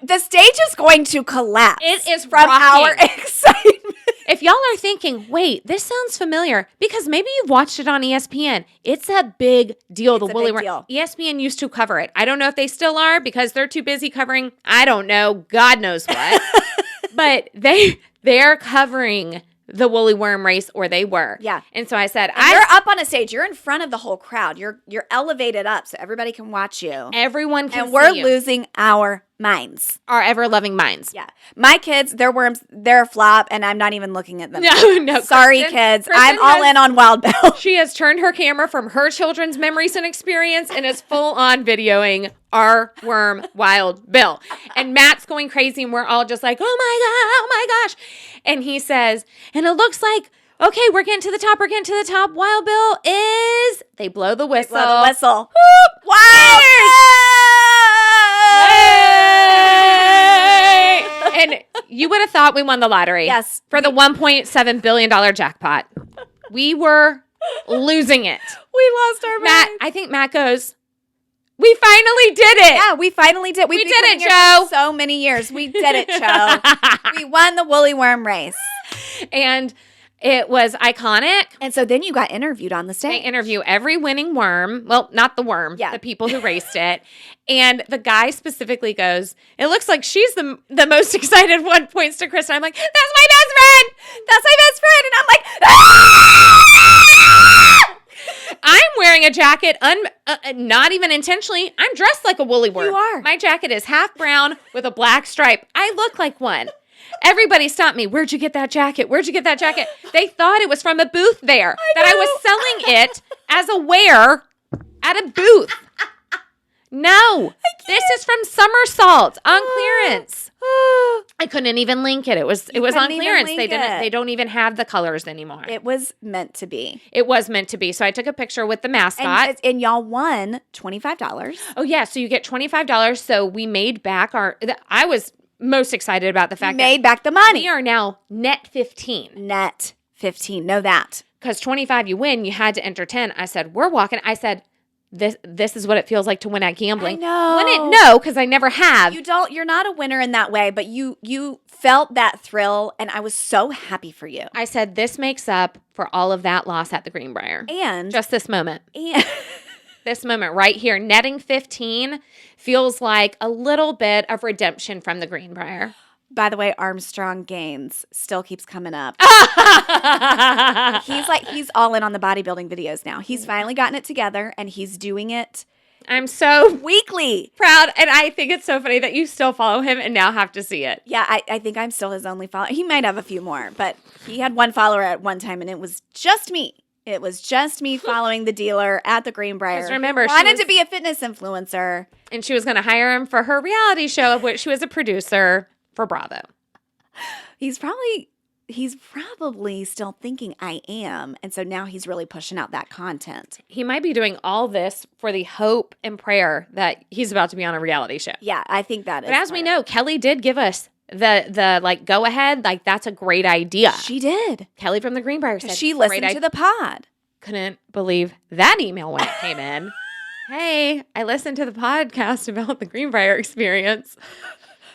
The stage is going to collapse. It is from rocking. Our excitement. If y'all are thinking, wait, this sounds familiar, because maybe you've watched it on ESPN. It's a big deal. The Woolly Worm. ESPN used to cover it. I don't know if they still are because they're too busy covering, I don't know, God knows what. But they're covering the Woolly Worm race, or they were. Yeah. And so I said, you're up on a stage. You're in front of the whole crowd. You're elevated up so everybody can watch you. Everyone can see you. And we're losing our minds. Our ever-loving minds. Yeah. My kids, their worms, they're a flop, and I'm not even looking at them. No. Sorry, kids. I'm all in on Wild Bill. She has turned her camera from her children's memories and experience and is full-on videoing our worm, Wild Bill. And Matt's going crazy, and we're all just like, oh my gosh. And he says, and it looks like, okay, we're getting to the top. Wild Bill is, they blow the whistle. Whoop! Wild! And you would have thought we won the lottery. Yes. For the $1.7 billion jackpot. We were losing it. We lost our Matt, I think Matt goes, we finally did it. Yeah, we finally did. We did it, Joe. So many years. We did it, Joe. We won the Woolly Worm race. And it was iconic. And so then you got interviewed on the stage. They interview every winning worm. Well, not the worm. Yeah. The people who raced it. And the guy specifically goes, it looks like she's the most excited one, points to Chris. And I'm like, that's my best friend. That's my best friend. And I'm like, ah! I'm wearing a jacket, not even intentionally. I'm dressed like a woolly worm. You are. My jacket is half brown with a black stripe. I look like one. Everybody stopped me. Where'd you get that jacket? They thought it was from a booth there. I was selling it as a wear at a booth. No, this is from Somersault on clearance. I couldn't even link it. It was on clearance. They don't even have the colors anymore. It was meant to be. So I took a picture with the mascot. And y'all won $25. Oh yeah, so you get $25. So we made back I was most excited about the fact that made back the money. We are now net 15. Net 15. Know that. Because 25 you win, you had to enter 10. I said, we're walking. I said, this is what it feels like to win at gambling. I know. No, because I never have. You're not a winner in that way, but you felt that thrill, and I was so happy for you. I said, this makes up for all of that loss at the Greenbrier. And just this moment. And this moment right here, netting 15 feels like a little bit of redemption from the Greenbrier. By the way, Armstrong Gaines still keeps coming up. He's all in on the bodybuilding videos now. He's finally gotten it together, and he's doing it. I'm so weekly proud, and I think it's so funny that you still follow him and now have to see it. Yeah, I think I'm still his only follower. He might have a few more, but he had one follower at one time, and it was just me. It was just me following the dealer at the Greenbrier. Just remember, wanted to be a fitness influencer. And she was going to hire him for her reality show, of which she was a producer for Bravo. He's probably still thinking I am. And so now he's really pushing out that content. He might be doing all this for the hope and prayer that he's about to be on a reality show. Yeah, I think that is. But as we know, Kelly did give us the like go ahead, like that's a great idea. She did. Kelly from the Greenbrier said she listened to the pod. Couldn't believe that email when it came in. Hey, I listened to the podcast about the Greenbrier experience.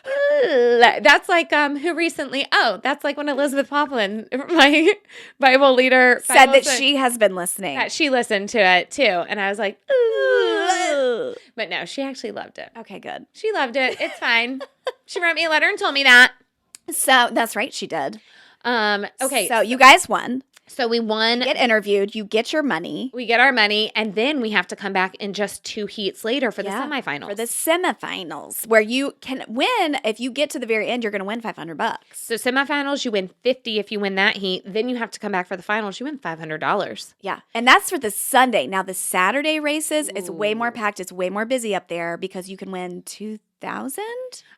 That's like who recently? Oh, that's like when Elizabeth Poplin, my Bible leader, said that she has been listening. That she listened to it too, and I was like, ooh. But no, she actually loved it. Okay, good. She loved it. It's fine. She wrote me a letter and told me that. So that's right, she did. Okay, so you guys won. So we won. Get interviewed. You get your money. We get our money, and then we have to come back in just 2 heats later for the semifinals. For the semifinals, where you can win. If you get to the very end, you're going to win $500. So semifinals, you win $50 if you win that heat. Then you have to come back for the finals. You win $500. Yeah, and that's for the Sunday. Now the Saturday races is way more packed. It's way more busy up there because you can win $2,000.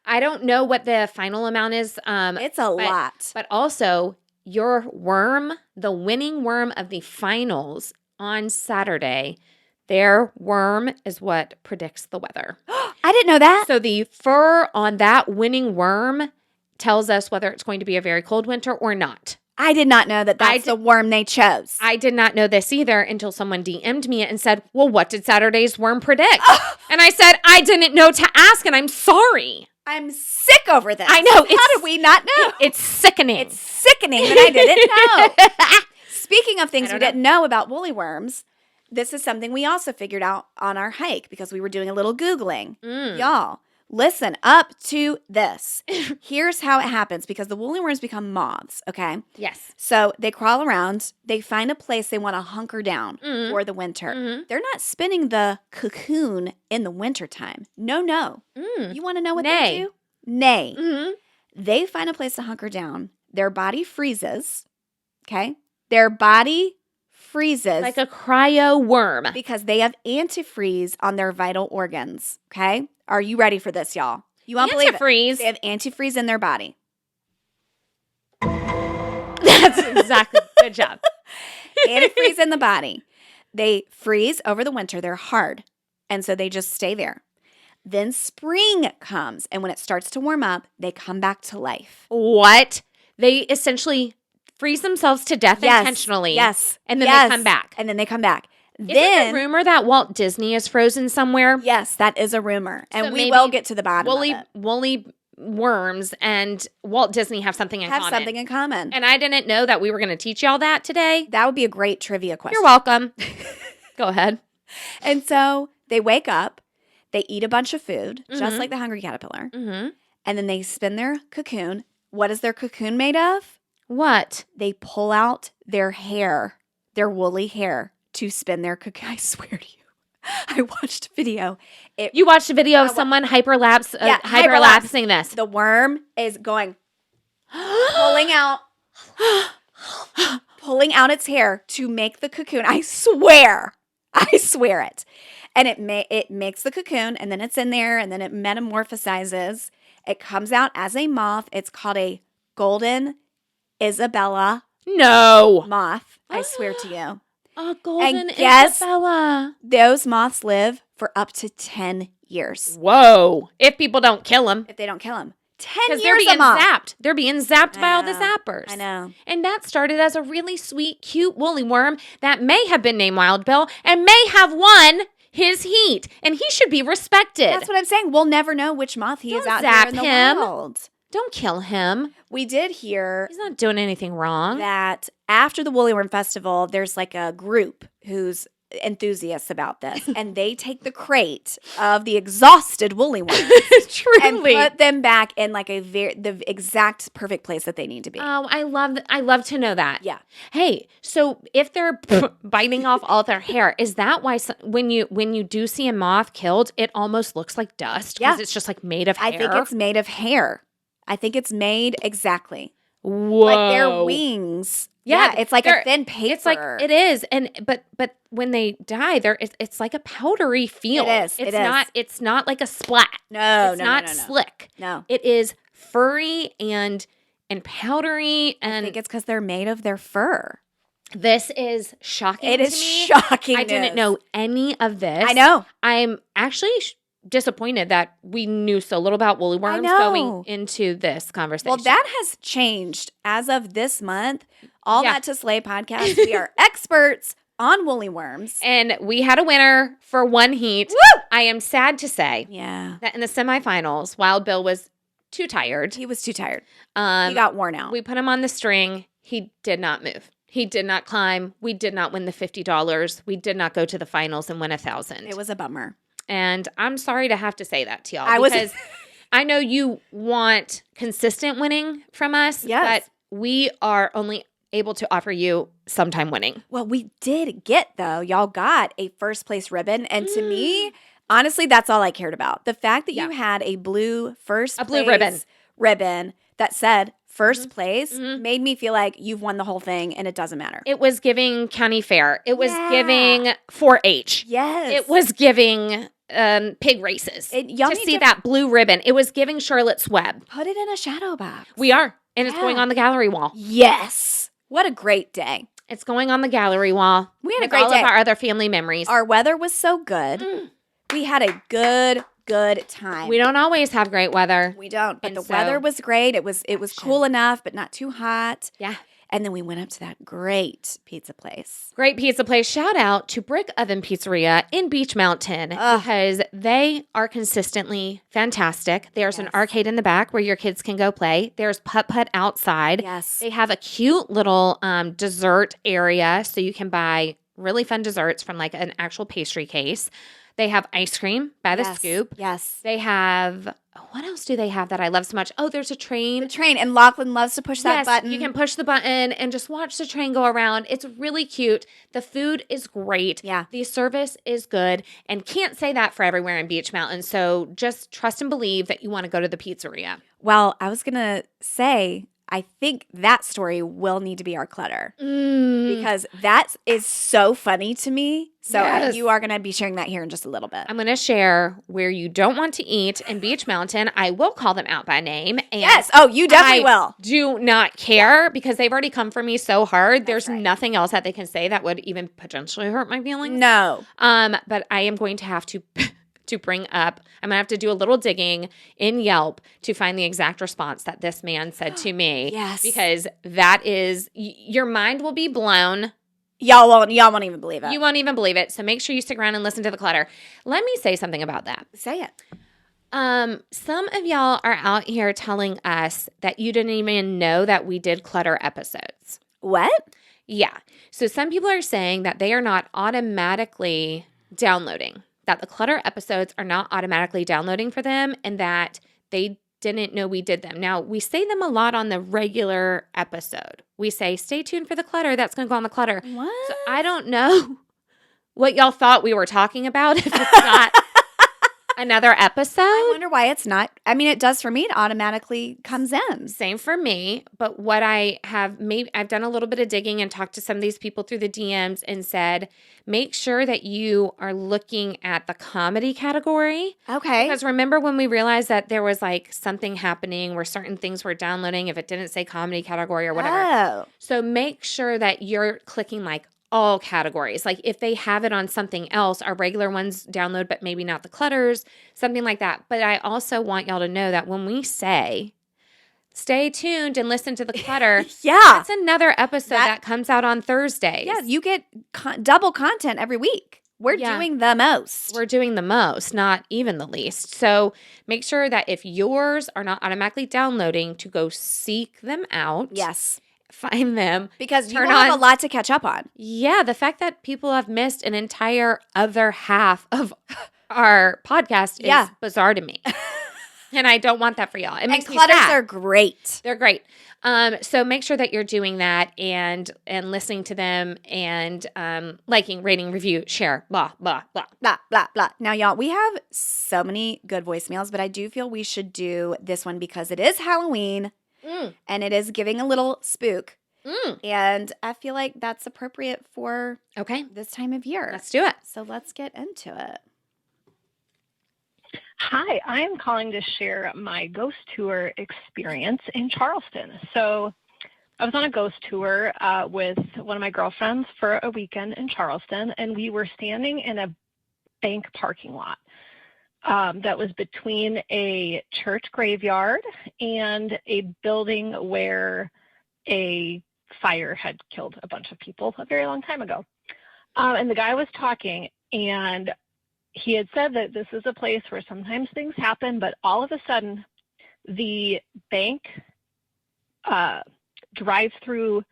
I don't know what the final amount is. It's a lot, but also. Your worm, the winning worm of the finals on Saturday, their worm is what predicts the weather. I didn't know that. So the fur on that winning worm tells us whether it's going to be a very cold winter or not. I did not know that that's the worm they chose. I did not know this either until someone DM'd me and said, well, what did Saturday's worm predict? And I said, I didn't know to ask, and I'm sorry. I'm sick over this. I know. How did we not know? It's sickening. It's sickening that I didn't know. Speaking of things we didn't know about woolly worms, this is something we also figured out on our hike because we were doing a little Googling. Y'all, listen up to this. Here's how it happens because the woolly worms become moths, okay? Yes. So they crawl around. They find a place they want to hunker down for the winter. They're not spinning the cocoon in the wintertime. No. You want to know what they do? Nay. They find a place to hunker down. Their body freezes, okay? Their body freezes. Like a cryo worm. Because they have antifreeze on their vital organs, okay? Are you ready for this, y'all? You won't believe it. They have antifreeze in their body. That's exactly. Good job. Antifreeze in the body. They freeze over the winter. They're hard. And so they just stay there. Then spring comes. And when it starts to warm up, they come back to life. What? They essentially freeze themselves to death intentionally. Yes. And then they come back. And then they come back. Is it a rumor that Walt Disney is frozen somewhere? Yes, that is a rumor. And we will get to the bottom of it. Woolly worms and Walt Disney have something in common. And I didn't know that we were going to teach y'all that today. That would be a great trivia question. You're welcome. Go ahead. And so they wake up, they eat a bunch of food, just like the hungry caterpillar, and then they spin their cocoon. What is their cocoon made of? What? They pull out their hair, their woolly hair, to spin their cocoon. I swear to you. I watched a video. You watched a video of someone hyperlapsing this. The worm is going, pulling out its hair to make the cocoon. I swear it. And it makes the cocoon, and then it's in there, and then it metamorphosizes. It comes out as a moth. It's called a golden Isabella moth. I swear to you. A golden Isabella. Those moths live for up to 10 years. Whoa. If people don't kill them. If they don't kill them. 10 years they're being moth. zapped. They're being zapped by all the zappers. I know. And that started as a really sweet, cute woolly worm that may have been named Wild Bill and may have won his heat. And he should be respected. That's what I'm saying. We'll never know which moth he is out here in the world. Don't kill him. We did hear he's not doing anything wrong. That after the Woolly Worm Festival, there's like a group who's enthusiasts about this, and they take the crate of the exhausted woolly worms and put them back in like the exact perfect place that they need to be. Oh, I love to know that. Yeah. Hey, so if they're biting off all their hair, is that why when you do see a moth killed, it almost looks like dust because it's just like made of hair? I think it's made of hair. I think it's made exactly. Whoa. Like their wings. Yeah, it's like a thin paper. It's like it is, and but when they die, it's like a powdery feel. It is. It's not like a splat. No, it's not slick. No, it is furry and powdery. And I think it's because they're made of their fur. This is shocking. It is shocking. I didn't know any of this. I know. I'm actually disappointed that we knew so little about woolly worms going into this conversation. Well, that has changed as of this month. All That to Slay podcast, we are experts on woolly worms. And we had a winner for one heat. Woo! I am sad to say that in the semifinals, Wild Bill was too tired. He was too tired. He got worn out. We put him on the string. He did not move. He did not climb. We did not win the $50. We did not go to the finals and win $1,000. It was a bummer. And I'm sorry to have to say that to y'all. Because I know you want consistent winning from us. Yes. But we are only able to offer you sometime winning. Well, we did get, though. Y'all got a first place ribbon. And to me, honestly, that's all I cared about. The fact that you had a blue ribbon that said first place made me feel like you've won the whole thing and it doesn't matter. It was giving county fair. It was giving 4-H. Yes. It was giving pig races. To see that blue ribbon. It was giving Charlotte's Web. Put it in a shadow box. We are. And it's going on the gallery wall. Yes. What a great day. It's going on the gallery wall. We had a great day. All of our other family memories. Our weather was so good. We had a good time. We don't always have great weather. We don't, but the weather was great. It was cool enough, but not too hot. Yeah. And then we went up to that great pizza place. Great pizza place. Shout out to Brick Oven Pizzeria in Beach Mountain because they are consistently fantastic. There's an arcade in the back where your kids can go play. There's putt-putt outside. Yes. They have a cute little dessert area so you can buy really fun desserts from like an actual pastry case. They have ice cream by the scoop. Yes. They have, what else do they have that I love so much? Oh, there's a train. The train. And Lachlan loves to push that button. You can push the button and just watch the train go around. It's really cute. The food is great. Yeah. The service is good. And can't say that for everywhere in Beach Mountain. So just trust and believe that you want to go to the pizzeria. Well, I was going to say, I think that story will need to be our clutter because that is so funny to me. So you are going to be sharing that here in just a little bit. I'm going to share where you don't want to eat in Beach Mountain. I will call them out by name. And yes. Oh, you definitely will. Do not care because they've already come for me so hard. There's nothing else that they can say that would even potentially hurt my feelings. No. But I am going to have to bring up, I'm going to have to do a little digging in Yelp to find the exact response that this man said to me. Yes. Because that is, your mind will be blown. Y'all won't even believe it. You won't even believe it. So make sure you stick around and listen to the clutter. Let me say something about that. Say it. Some of y'all are out here telling us that you didn't even know that we did clutter episodes. What? Yeah. So some people are saying that they are not automatically downloading. That the clutter episodes are not automatically downloading for them and that they didn't know we did them. Now, we say them a lot on the regular episode. We say, stay tuned for the clutter. That's going to go on the clutter. What? So I don't know what y'all thought we were talking about if it's not another episode. I wonder why it's not. I mean, it does for me. It automatically comes in. Same for me. But what I've done a little bit of digging and talked to some of these people through the DMs and said, make sure that you are looking at the comedy category. Okay. Because remember when we realized that there was like something happening where certain things were downloading if it didn't say comedy category or whatever. Oh. So make sure that you're clicking like all categories. Like if they have it on something else, our regular ones download, but maybe not the clutters, something like that. But I also want y'all to know that when we say, stay tuned and listen to the clutter, that's another episode that comes out on Thursdays. Yeah, you get double content every week. We're doing the most. We're doing the most, not even the least. So make sure that if yours are not automatically downloading, to go seek them out. Yes. Find them. Because you have a lot to catch up on. Yeah, the fact that people have missed an entire other half of our podcast is bizarre to me. And I don't want that for y'all. It makes me sad. Clutters are great. They're great. So make sure that you're doing that and listening to them and liking, rating, review, share, blah, blah, blah. Blah, blah, blah. Now, y'all, we have so many good voicemails, but I do feel we should do this one because it is Halloween. and it is giving a little spook. Mm. And I feel like that's appropriate for this time of year. Let's do it. So let's get into it. Hi, I'm calling to share my ghost tour experience in Charleston. So I was on a ghost tour with one of my girlfriends for a weekend in Charleston, and we were standing in a bank parking lot that was between a church graveyard and a building where a fire had killed a bunch of people a very long time ago. And the guy was talking, and he had said that this is a place where sometimes things happen, but all of a sudden the bank drive-through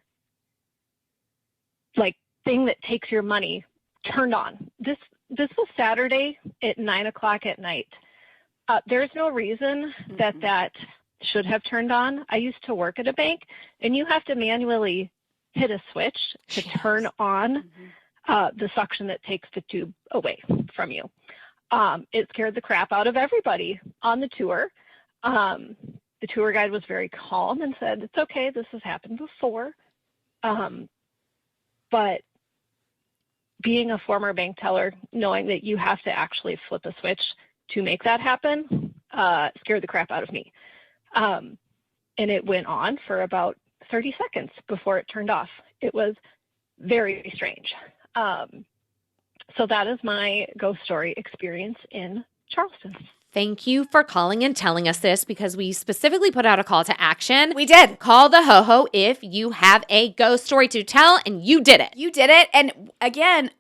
like thing that takes your money turned on. This was Saturday at 9:00 at night. There's no reason that should have turned on. I used to work at a bank, and you have to manually hit a switch to turn on the suction that takes the tube away from you. It scared the crap out of everybody on the tour. The tour guide was very calm and said, it's okay, this has happened before. But being a former bank teller, knowing that you have to actually flip a switch to make that happen, scared the crap out of me. And it went on for about 30 seconds before it turned off. It was very strange. So that is my ghost story experience in Charleston. Thank you for calling and telling us this, because we specifically put out a call to action. We did. Call the HoHo if you have a ghost story to tell, and you did it. You did it. And again,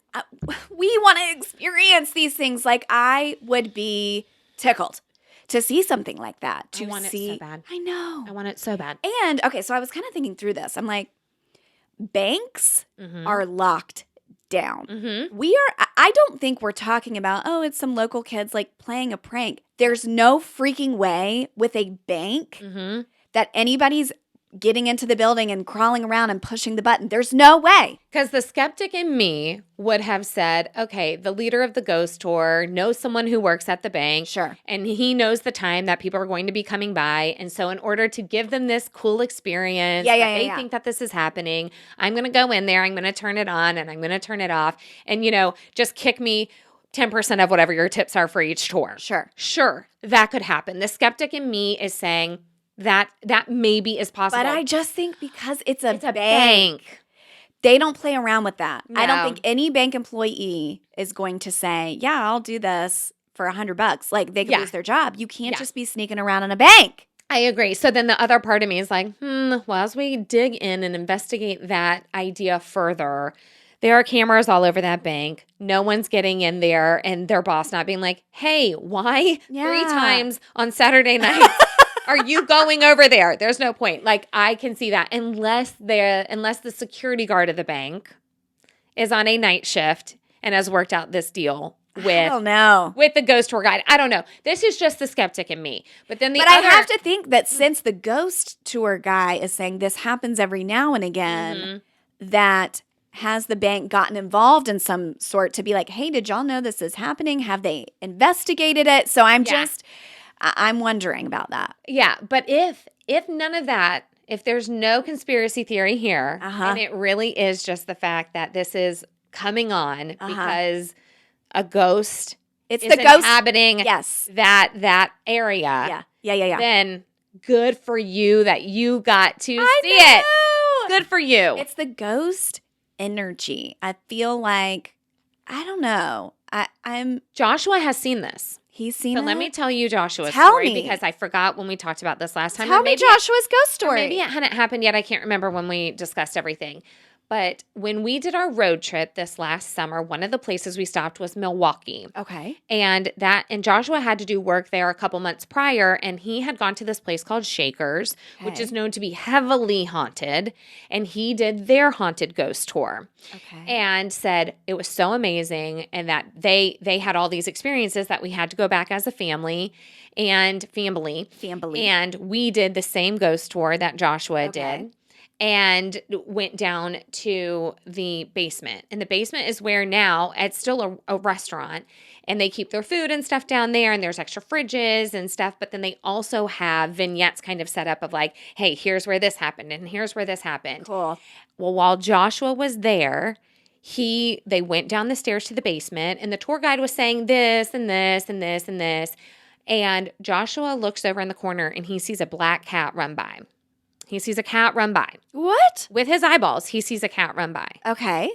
we want to experience these things. Like, I would be tickled to see something like that. I want it so bad. I know. I want it so bad. And, okay, so I was kind of thinking through this. I'm like, banks are locked down. I don't think we're talking about, oh, it's some local kids like playing a prank. There's no freaking way with a bank that anybody's getting into the building and crawling around and pushing the button. There's no way. Because the skeptic in me would have said, okay, the leader of the ghost tour knows someone who works at the bank. Sure. And he knows the time that people are going to be coming by. And so in order to give them this cool experience, they think that this is happening, I'm going to go in there, I'm going to turn it on, and I'm going to turn it off. And, just kick me 10% of whatever your tips are for each tour. Sure, that could happen. The skeptic in me is saying, that maybe is possible. But I just think because it's a bank, they don't play around with that. No. I don't think any bank employee is going to say, yeah, I'll do this for $100. Like, they could lose their job. You can't just be sneaking around in a bank. I agree. So then the other part of me is like, well, as we dig in and investigate that idea further, there are cameras all over that bank. No one's getting in there, and their boss not being like, hey, why 3 times on Saturday night are you going over there? There's no point. Like, I can see that unless the security guard of the bank is on a night shift and has worked out this deal with the ghost tour guide. I don't know. This is just the skeptic in me. But then I have to think that since the ghost tour guy is saying this happens every now and again, that has the bank gotten involved in some sort to be like, hey, did y'all know this is happening? Have they investigated it? So I'm wondering about that. Yeah, but if none of that, if there's no conspiracy theory here, and it really is just the fact that this is coming on because a ghost is inhabiting that area. Yeah. Then good for you that you got to see it. Good for you. It's the ghost energy. I feel like, I don't know. Joshua has seen this. He's seen it? So let me tell you Joshua's story because I forgot when we talked about this last time. Tell me Joshua's ghost story. Maybe it hadn't happened yet. I can't remember when we discussed everything. But when we did our road trip this last summer, one of the places we stopped was Milwaukee. Okay. And Joshua had to do work there a couple months prior, and he had gone to this place called Shakers, which is known to be heavily haunted, and he did their haunted ghost tour. Okay. And said it was so amazing, and that they had all these experiences that we had to go back as a family. And we did the same ghost tour that Joshua did. and went down to the basement. And the basement is where now it's still a restaurant, and they keep their food and stuff down there, and there's extra fridges and stuff. But then they also have vignettes kind of set up of like, hey, here's where this happened, and here's where this happened. Cool. Well, while Joshua was there, they went down the stairs to the basement, and the tour guide was saying this and this and this and this. And Joshua looks over in the corner, and he sees a black cat run by. He sees a cat run by. What? With his eyeballs, he sees a cat run by. Okay.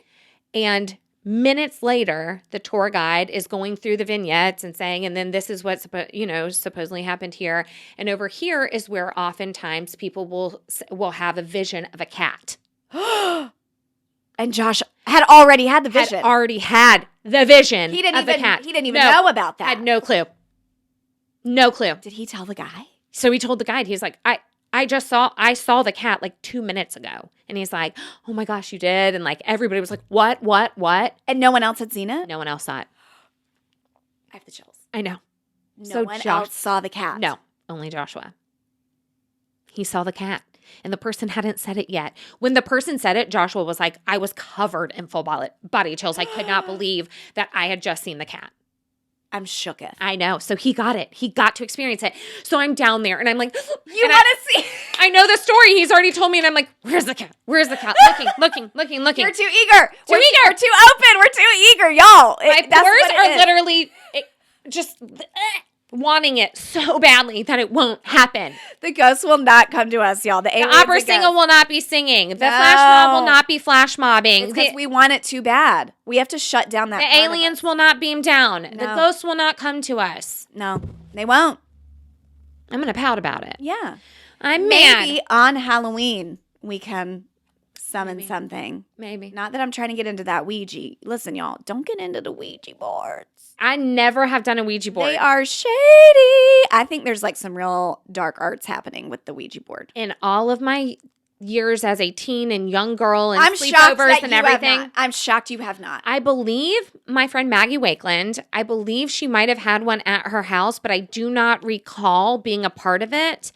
And minutes later, the tour guide is going through the vignettes and saying, and then this is what supposedly happened here. And over here is where oftentimes people will have a vision of a cat. And Josh had already had the vision. He didn't even know about that. Had no clue. No clue. Did he tell the guy? So he told the guide, he's like, I saw the cat like 2 minutes ago. And he's like, oh my gosh, you did? And like everybody was like, what? And no one else had seen it? No one else saw it. I have the chills. I know. No one else saw the cat. No, only Joshua. He saw the cat. And the person hadn't said it yet. When the person said it, Joshua was like, I was covered in full body chills. I could not believe that I had just seen the cat. I'm shooketh. I know. So he got it. He got to experience it. So I'm down there and I'm like, you want to see? I know the story. He's already told me and I'm like, where's the cat? Where's the cat? Looking. You're too eager. We're too open. We're too eager, y'all. My pores are literally just wanting it so badly that it won't happen. The ghosts will not come to us, y'all. The opera singer will not be singing. The flash mob will not be flash mobbing. It's because we want it too bad. We have to shut down that. The aliens will not beam down. No. The ghosts will not come to us. No, they won't. I'm going to pout about it. Yeah. I'm mad. Maybe on Halloween we can summon something. Maybe. Not that I'm trying to get into that Ouija. Listen, y'all, don't get into the Ouija boards. I never have done a Ouija board. They are shady. I think there's like some real dark arts happening with the Ouija board. In all of my years as a teen and young girl and sleepovers and everything. I'm shocked you have not. I believe my friend Maggie Wakeland, I believe she might have had one at her house, but I do not recall being a part of it.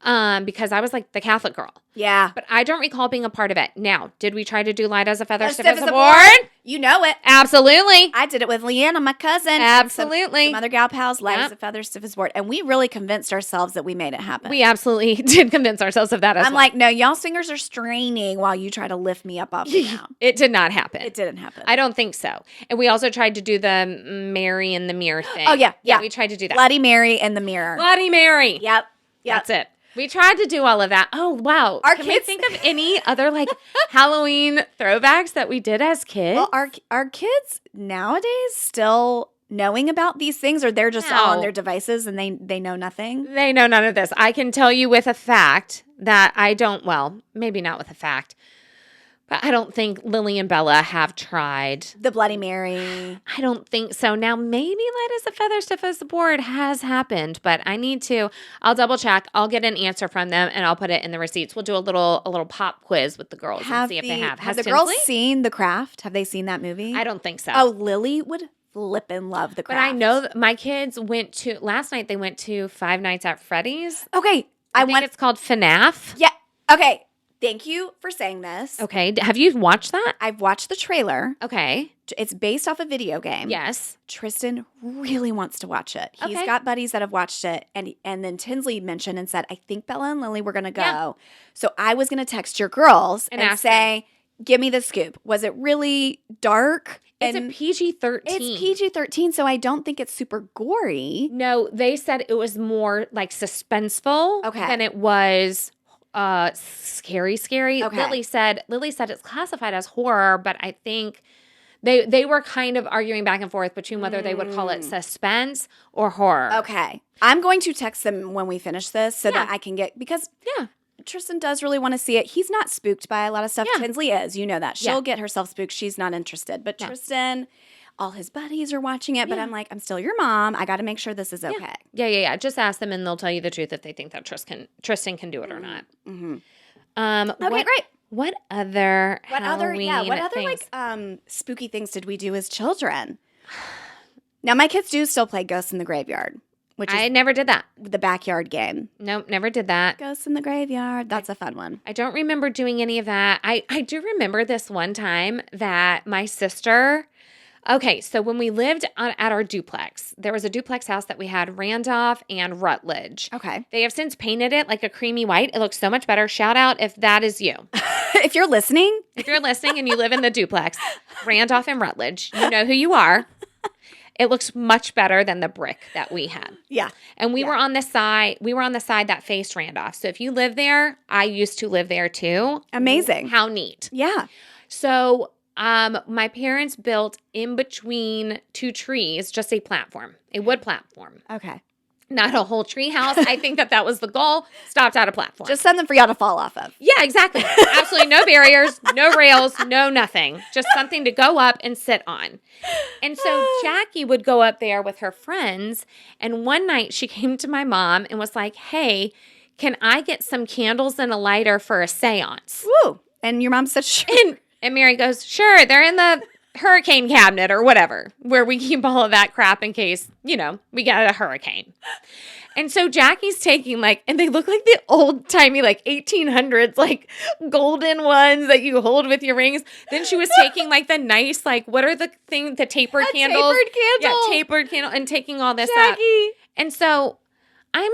Because I was like the Catholic girl. Yeah. But I don't recall being a part of it. Now, did we try to do light as a feather, stiff as a board? You know it. Absolutely. I did it with Leanna, my cousin. Absolutely. Some other gal pals, light as a feather, stiff as a board. And we really convinced ourselves that we made it happen. We absolutely did convince ourselves of that as well. I'm like, no, y'all's fingers are straining while you try to lift me up off the ground. It did not happen. It didn't happen. I don't think so. And we also tried to do the Mary in the mirror thing. Oh, yeah. We tried to do that. Bloody Mary in the mirror. Bloody Mary. Yep. That's it. We tried to do all of that. Oh, wow. Can we think of any other like Halloween throwbacks that we did as kids? Well, are kids nowadays still knowing about these things, or they're just all on their devices and they know nothing? They know none of this. I can tell you with a fact that maybe not with a fact, but I don't think Lily and Bella have tried. The Bloody Mary. I don't think so. Now, maybe light as a feather, stiff as a board has happened, but I'll double check. I'll get an answer from them and I'll put it in the receipts. We'll do a little pop quiz with the girls and see if they have. Have the girls seen The Craft? Have they seen that movie? I don't think so. Oh, Lily would flippin' love The Craft. But I know that my kids last night they went to Five Nights at Freddy's. Okay. I think it's called FNAF. Yeah. Okay. Thank you for saying this. Okay. Have you watched that? I've watched the trailer. Okay. It's based off a video game. Yes. Tristan really wants to watch it. He's got buddies that have watched it. And then Tinsley mentioned and said, I think Bella and Lily were going to go. Yeah. So I was going to text your girls and say, give me the scoop. Was it really dark? It's a PG-13. It's PG-13, so I don't think it's super gory. No, they said it was more like suspenseful than it was scary. Okay. Lily said it's classified as horror, but I think they were kind of arguing back and forth between whether they would call it suspense or horror. Okay. I'm going to text them when we finish this so that I can because Tristan does really want to see it. He's not spooked by a lot of stuff. Yeah. Tinsley is. You know that. She'll get herself spooked. She's not interested. But Tristan, all his buddies are watching it. But I'm like, I'm still your mom. I got to make sure this is okay. Yeah. Just ask them and they'll tell you the truth if they think that Tristan can do it or not. Mm-hmm. Okay, great. What other Halloween things? Spooky things did we do as children? Now, my kids do still play Ghosts in the Graveyard. which is I never did that. the backyard game. Nope, never did that. Ghosts in the graveyard. That's a fun one. I don't remember doing any of that. I do remember this one time that my sister... Okay, so when we lived at our duplex, there was a duplex house that we had, Randolph and Rutledge. Okay. They have since painted it like a creamy white. It looks so much better. Shout out if that is you. If you're listening. If you're listening and you live in the duplex, Randolph and Rutledge, you know who you are. It looks much better than the brick that we had. Yeah. And we were on the side that faced Randolph. So if you live there, I used to live there too. Amazing. How neat. Yeah. So my parents built in between two trees, just a platform, a wood platform. Okay. Not a whole tree house. I think that was the goal. Stopped at a platform. Just something for y'all to fall off of. Yeah, exactly. Absolutely no barriers, no rails, no nothing. Just something to go up and sit on. And so Jackie would go up there with her friends. And one night she came to my mom and was like, hey, can I get some candles and a lighter for a séance? Woo. And your mom said, sure. And Mary goes, sure, they're in the hurricane cabinet or whatever, where we keep all of that crap in case, we get a hurricane. And so Jackie's taking and they look like the old timey 1800s, golden ones that you hold with your rings. Then she was taking the nice, what are the tapered candles? Tapered candle. Yeah, tapered candle and taking all this Jackie. up. And so I'm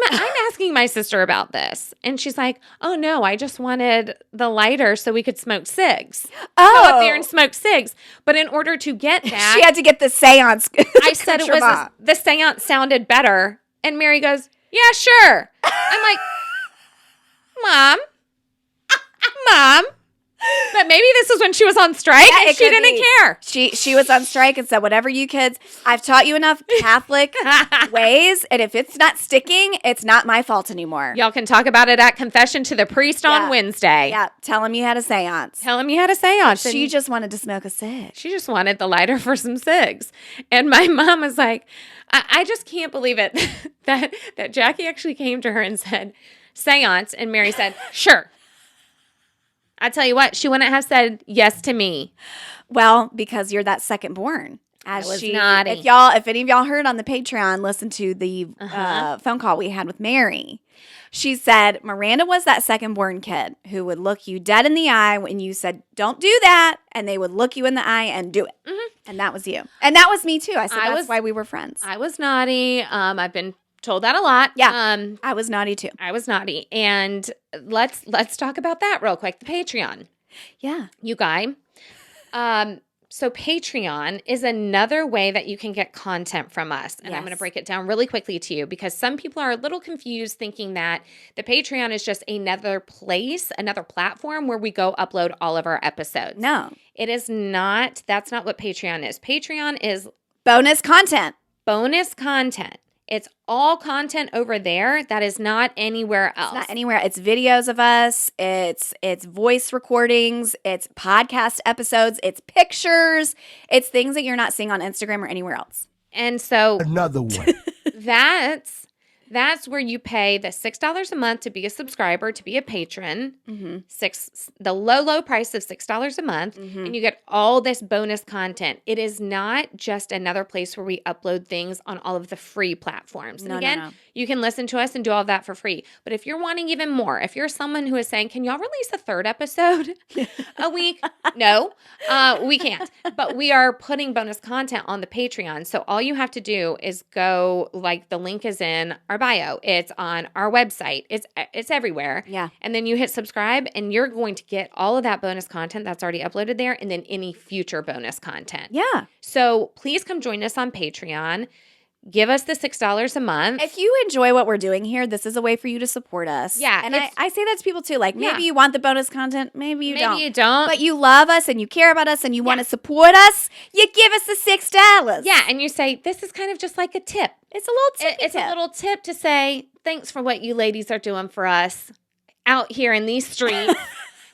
asking my sister about this. And she's like, oh no, I just wanted the lighter so we could smoke cigs. Oh. Go up there and smoke cigs. But in order to get that, she had to get the seance. I said the seance sounded better. And Mary goes, yeah, sure. I'm like, Mom. But maybe this is when she was on strike and she didn't care. She was on strike and said, whatever you kids, I've taught you enough Catholic ways, and if it's not sticking, it's not my fault anymore. Y'all can talk about it at confession to the priest on Wednesday. Yeah, tell him you had a seance. She just wanted to smoke a cig. She just wanted the lighter for some cigs. And my mom was like, I just can't believe it that Jackie actually came to her and said, seance, and Mary said, sure. I tell you what, she wouldn't have said yes to me. Well, because you're that second born. Naughty. If any of y'all heard on the Patreon, listen to the phone call we had with Mary. She said Miranda was that second born kid who would look you dead in the eye when you said, don't do that. And they would look you in the eye and do it. Mm-hmm. And that was you. And that was me too. I said that's why we were friends. I was naughty. I've been told that a lot. Yeah. I was naughty too. I was naughty. And let's talk about that real quick. The Patreon. Yeah. You guys. So Patreon is another way that you can get content from us. And I'm going to break it down really quickly to you because some people are a little confused thinking that the Patreon is just another place, another platform where we go upload all of our episodes. No. It is not. That's not what Patreon is. Patreon is bonus content. It's all content over there that is not anywhere else. It's not anywhere. It's videos of us. It's voice recordings. It's podcast episodes. It's pictures. It's things that you're not seeing on Instagram or anywhere else. And so another one. That's where you pay the $6 a month to be a subscriber, to be a patron. Mm-hmm. The low price of $6 a month, and you get all this bonus content. It is not just another place where we upload things on all of the free platforms. And again, you can listen to us and do all of that for free. But if you're wanting even more, if you're someone who is saying, can y'all release a third episode a week? No, we can't. But we are putting bonus content on the Patreon. So all you have to do is go, the link is in our bio. It's on our website. It's everywhere. Yeah. And then you hit subscribe and you're going to get all of that bonus content that's already uploaded there and then any future bonus content. Yeah. So please come join us on Patreon. Give us the $6 a month. If you enjoy what we're doing here, this is a way for you to support us. Yeah. And I say that to people too. Maybe you want the bonus content. Maybe you don't. Maybe you don't. But you love us and you care about us and you want to support us. You give us the $6. Yeah. And you say, this is kind of just like a tip. It's a little tip. It's a little tip to say, thanks for what you ladies are doing for us out here in these streets.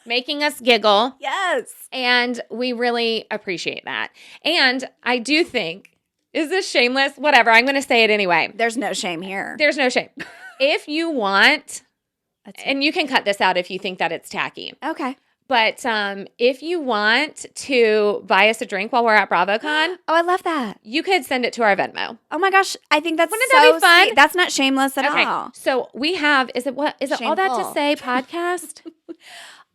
Making us giggle. Yes. And we really appreciate that. And I do think, is this shameless? Whatever. I'm going to say it anyway. There's no shame here. There's no shame. If you want, and you can cut this out if you think that it's tacky. Okay. But if you want to buy us a drink while we're at BravoCon, Oh, I love that. you could send it to our Venmo. Oh my gosh, I think that's Wouldn't so that be fun? sweet. That's not shameless at all. So we have, is it All That to Shameful. Say podcast?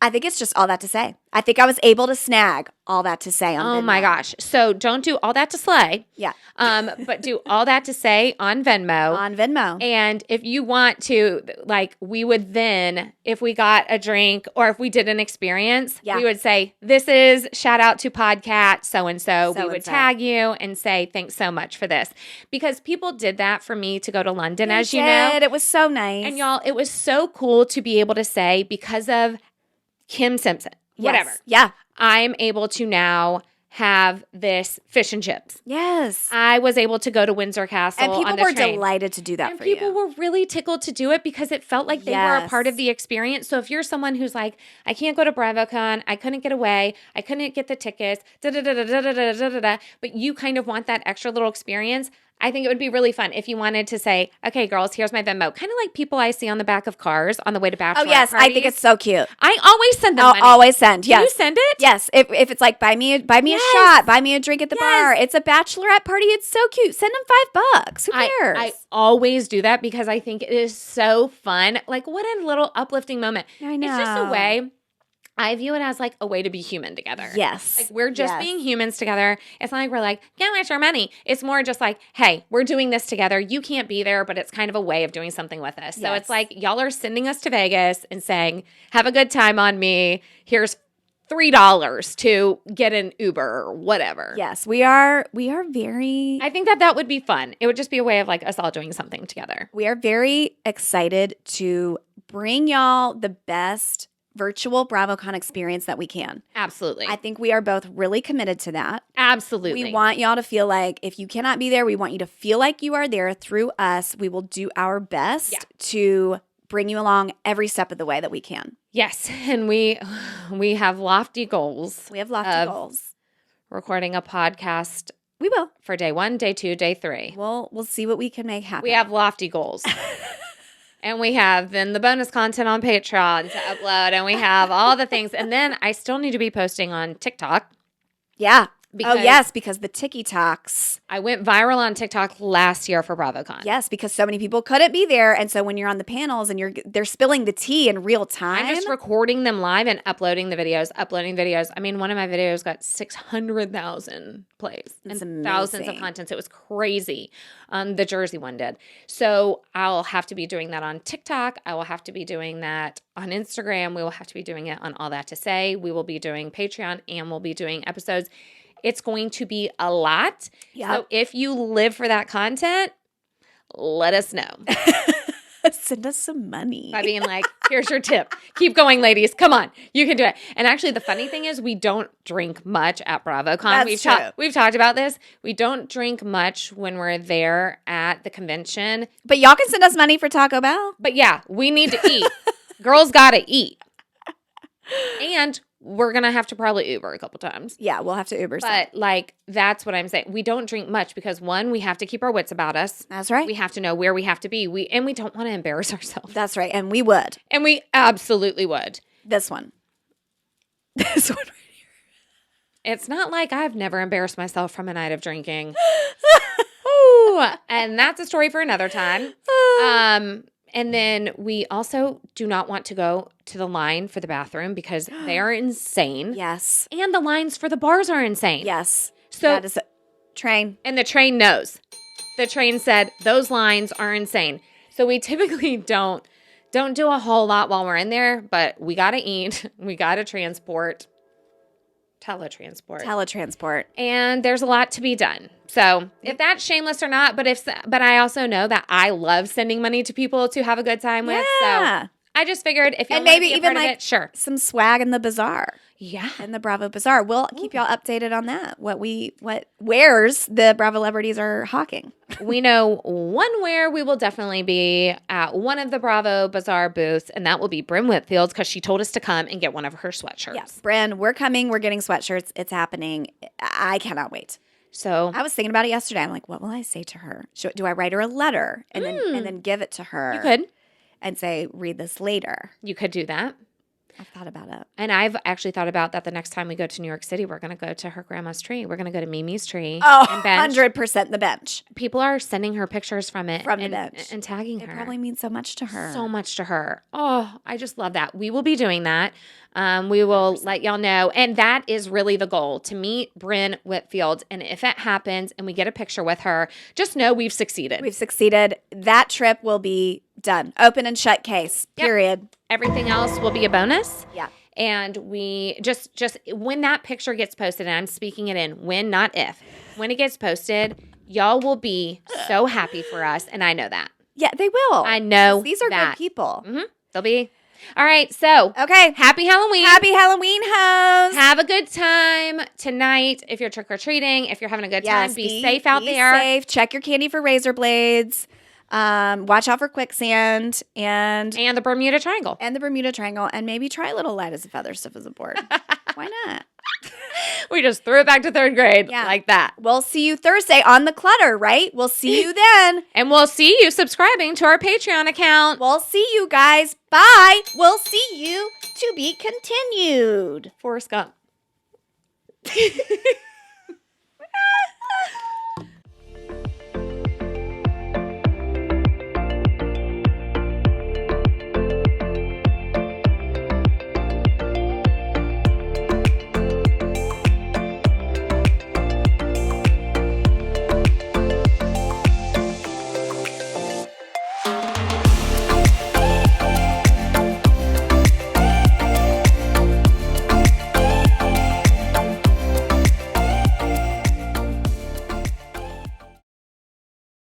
I think it's just All That to Say. I think I was able to snag All That to Say on Venmo. Oh my gosh. So don't do All That to Slay. Yeah. But do All That to Say on Venmo. On Venmo. And if you want to, like, we would then, if we got a drink or if we did an experience, we would say, this is shout out to PodcATTS so-and-so. We would tag you and say, thanks so much for this. Because people did that for me to go to London, as you know. It was so nice. And y'all, it was so cool to be able to say, because of Kim Simpson, whatever. Yeah. I'm able to now have this fish and chips. Yes. I was able to go to Windsor Castle And people on the were train. delighted to do that for you. And people were really tickled to do it because it felt like they were a part of the experience. So if you're someone who's like, I can't go to BravoCon, I couldn't get away, I couldn't get the tickets, but you kind of want that extra little experience, I think it would be really fun if you wanted to say, okay, girls, here's my Venmo. Kind of like people I see on the back of cars on the way to bachelorette yes. parties. I think it's so cute. I always send them money. I'll always send. Yes. Do you send it? Yes. If it's like, buy me a shot, buy me a drink at the bar. It's a bachelorette party. It's so cute. Send them $5. Who cares? I always do that because I think it is so fun. Like, what a little uplifting moment. I know. It's just a way. I view it as like a way to be human together. Yes. Like we're just being humans together. It's not like we're like, can't waste our money. It's more just like, hey, we're doing this together. You can't be there, but it's kind of a way of doing something with us. So it's like y'all are sending us to Vegas and saying, have a good time on me. Here's $3 to get an Uber or whatever. Yes, we are very I think that would be fun. It would just be a way of like us all doing something together. We are very excited to bring y'all the best virtual BravoCon experience that we can. Absolutely. I think we are both really committed to that. Absolutely. We want y'all to feel like if you cannot be there, we want you to feel like you are there through us. We will do our best to bring you along every step of the way that we can. Yes, and we have lofty goals. We have lofty goals. Recording a podcast. We will. For day 1, day 2, day 3. We'll see what we can make happen. We have lofty goals. And we have then the bonus content on Patreon to upload, and we have all the things. And then I still need to be posting on TikTok. Yeah. Because the TikToks. I went viral on TikTok last year for BravoCon. Yes, because so many people couldn't be there. And so when you're on the panels and they're spilling the tea in real time. I'm just recording them live and uploading the videos, I mean, one of my videos got 600,000 plays. That's and amazing. Thousands of contents. It was crazy. The Jersey one did. So I'll have to be doing that on TikTok. I will have to be doing that on Instagram. We will have to be doing it on All That to Say. We will be doing Patreon, and we'll be doing episodes. It's going to be a lot. Yep. So if you live for that content, let us know. Send us some money. By being like, here's your tip. Keep going, ladies. Come on. You can do it. And actually, the funny thing is we don't drink much at BravoCon. That's true. We've talked about this. We don't drink much when we're there at the convention. But y'all can send us money for Taco Bell. But yeah, we need to eat. Girls got to eat. And we're going to have to probably Uber a couple times. Yeah, we'll have to Uber some. But like, that's what I'm saying. We don't drink much because one, we have to keep our wits about us. That's right. We have to know where we have to be. We don't want to embarrass ourselves. That's right. And we would. And we absolutely would. This one. This one right here. It's not like I've never embarrassed myself from a night of drinking. Ooh, and that's a story for another time. And then we also do not want to go to the line for the bathroom because they are insane. Yes. And the lines for the bars are insane. Yes. So that is a train. And the train knows. The train said those lines are insane. So we typically don't do a whole lot while we're in there, but we got to eat. We got to teletransport. And there's a lot to be done. So if that's shameless or not, but I also know that I love sending money to people to have a good time with. Yeah. So I just figured if you and want to maybe be a even part of like it, sure. some swag in the bazaar. Yeah. In the Bravo Bazaar. We'll keep y'all updated on that. What wares the Bravo celebrities are hawking. We know one where we will definitely be at one of the Bravo Bazaar booths, and that will be Bryn Whitfield's because she told us to come and get one of her sweatshirts. Yes, Bryn, we're coming. We're getting sweatshirts. It's happening. I cannot wait. So I was thinking about it yesterday. I'm like, what will I say to her? Do I write her a letter and then give it to her? You could. And say, read this later. You could do that. I've thought about it. And I've actually thought about that the next time we go to New York City, we're going to go to her grandma's tree. We're going to go to Mimi's tree. Oh, and bench. 100% the bench. People are sending her pictures from it. From the bench. And tagging her. It probably means so much to her. So much to her. Oh, I just love that. We will be doing that. We will 100%. Let y'all know. And that is really the goal, to meet Bryn Whitfield. And if it happens and we get a picture with her, just know we've succeeded. We've succeeded. That trip will be done. Open and shut case. Period. Yep. Everything else will be a bonus. Yeah. And we just when that picture gets posted, and I'm speaking it in, when, not if, when it gets posted, y'all will be so happy for us. And I know that. Yeah, they will. I know these are good people. Mm-hmm. They'll be. All right. So, okay. Happy Halloween. Happy Halloween, hoes. Have a good time tonight. If you're trick-or-treating, if you're having a good time, be safe out there. Be safe. Check your candy for razor blades. Watch out for quicksand and the Bermuda Triangle. And maybe try little light as a feather stuff as a board. Why not? We just threw it back to third grade like that. We'll see you Thursday on The Clutter, right? We'll see you then. And we'll see you subscribing to our Patreon account. We'll see you guys. Bye. We'll see you to be continued. Forrest Gump.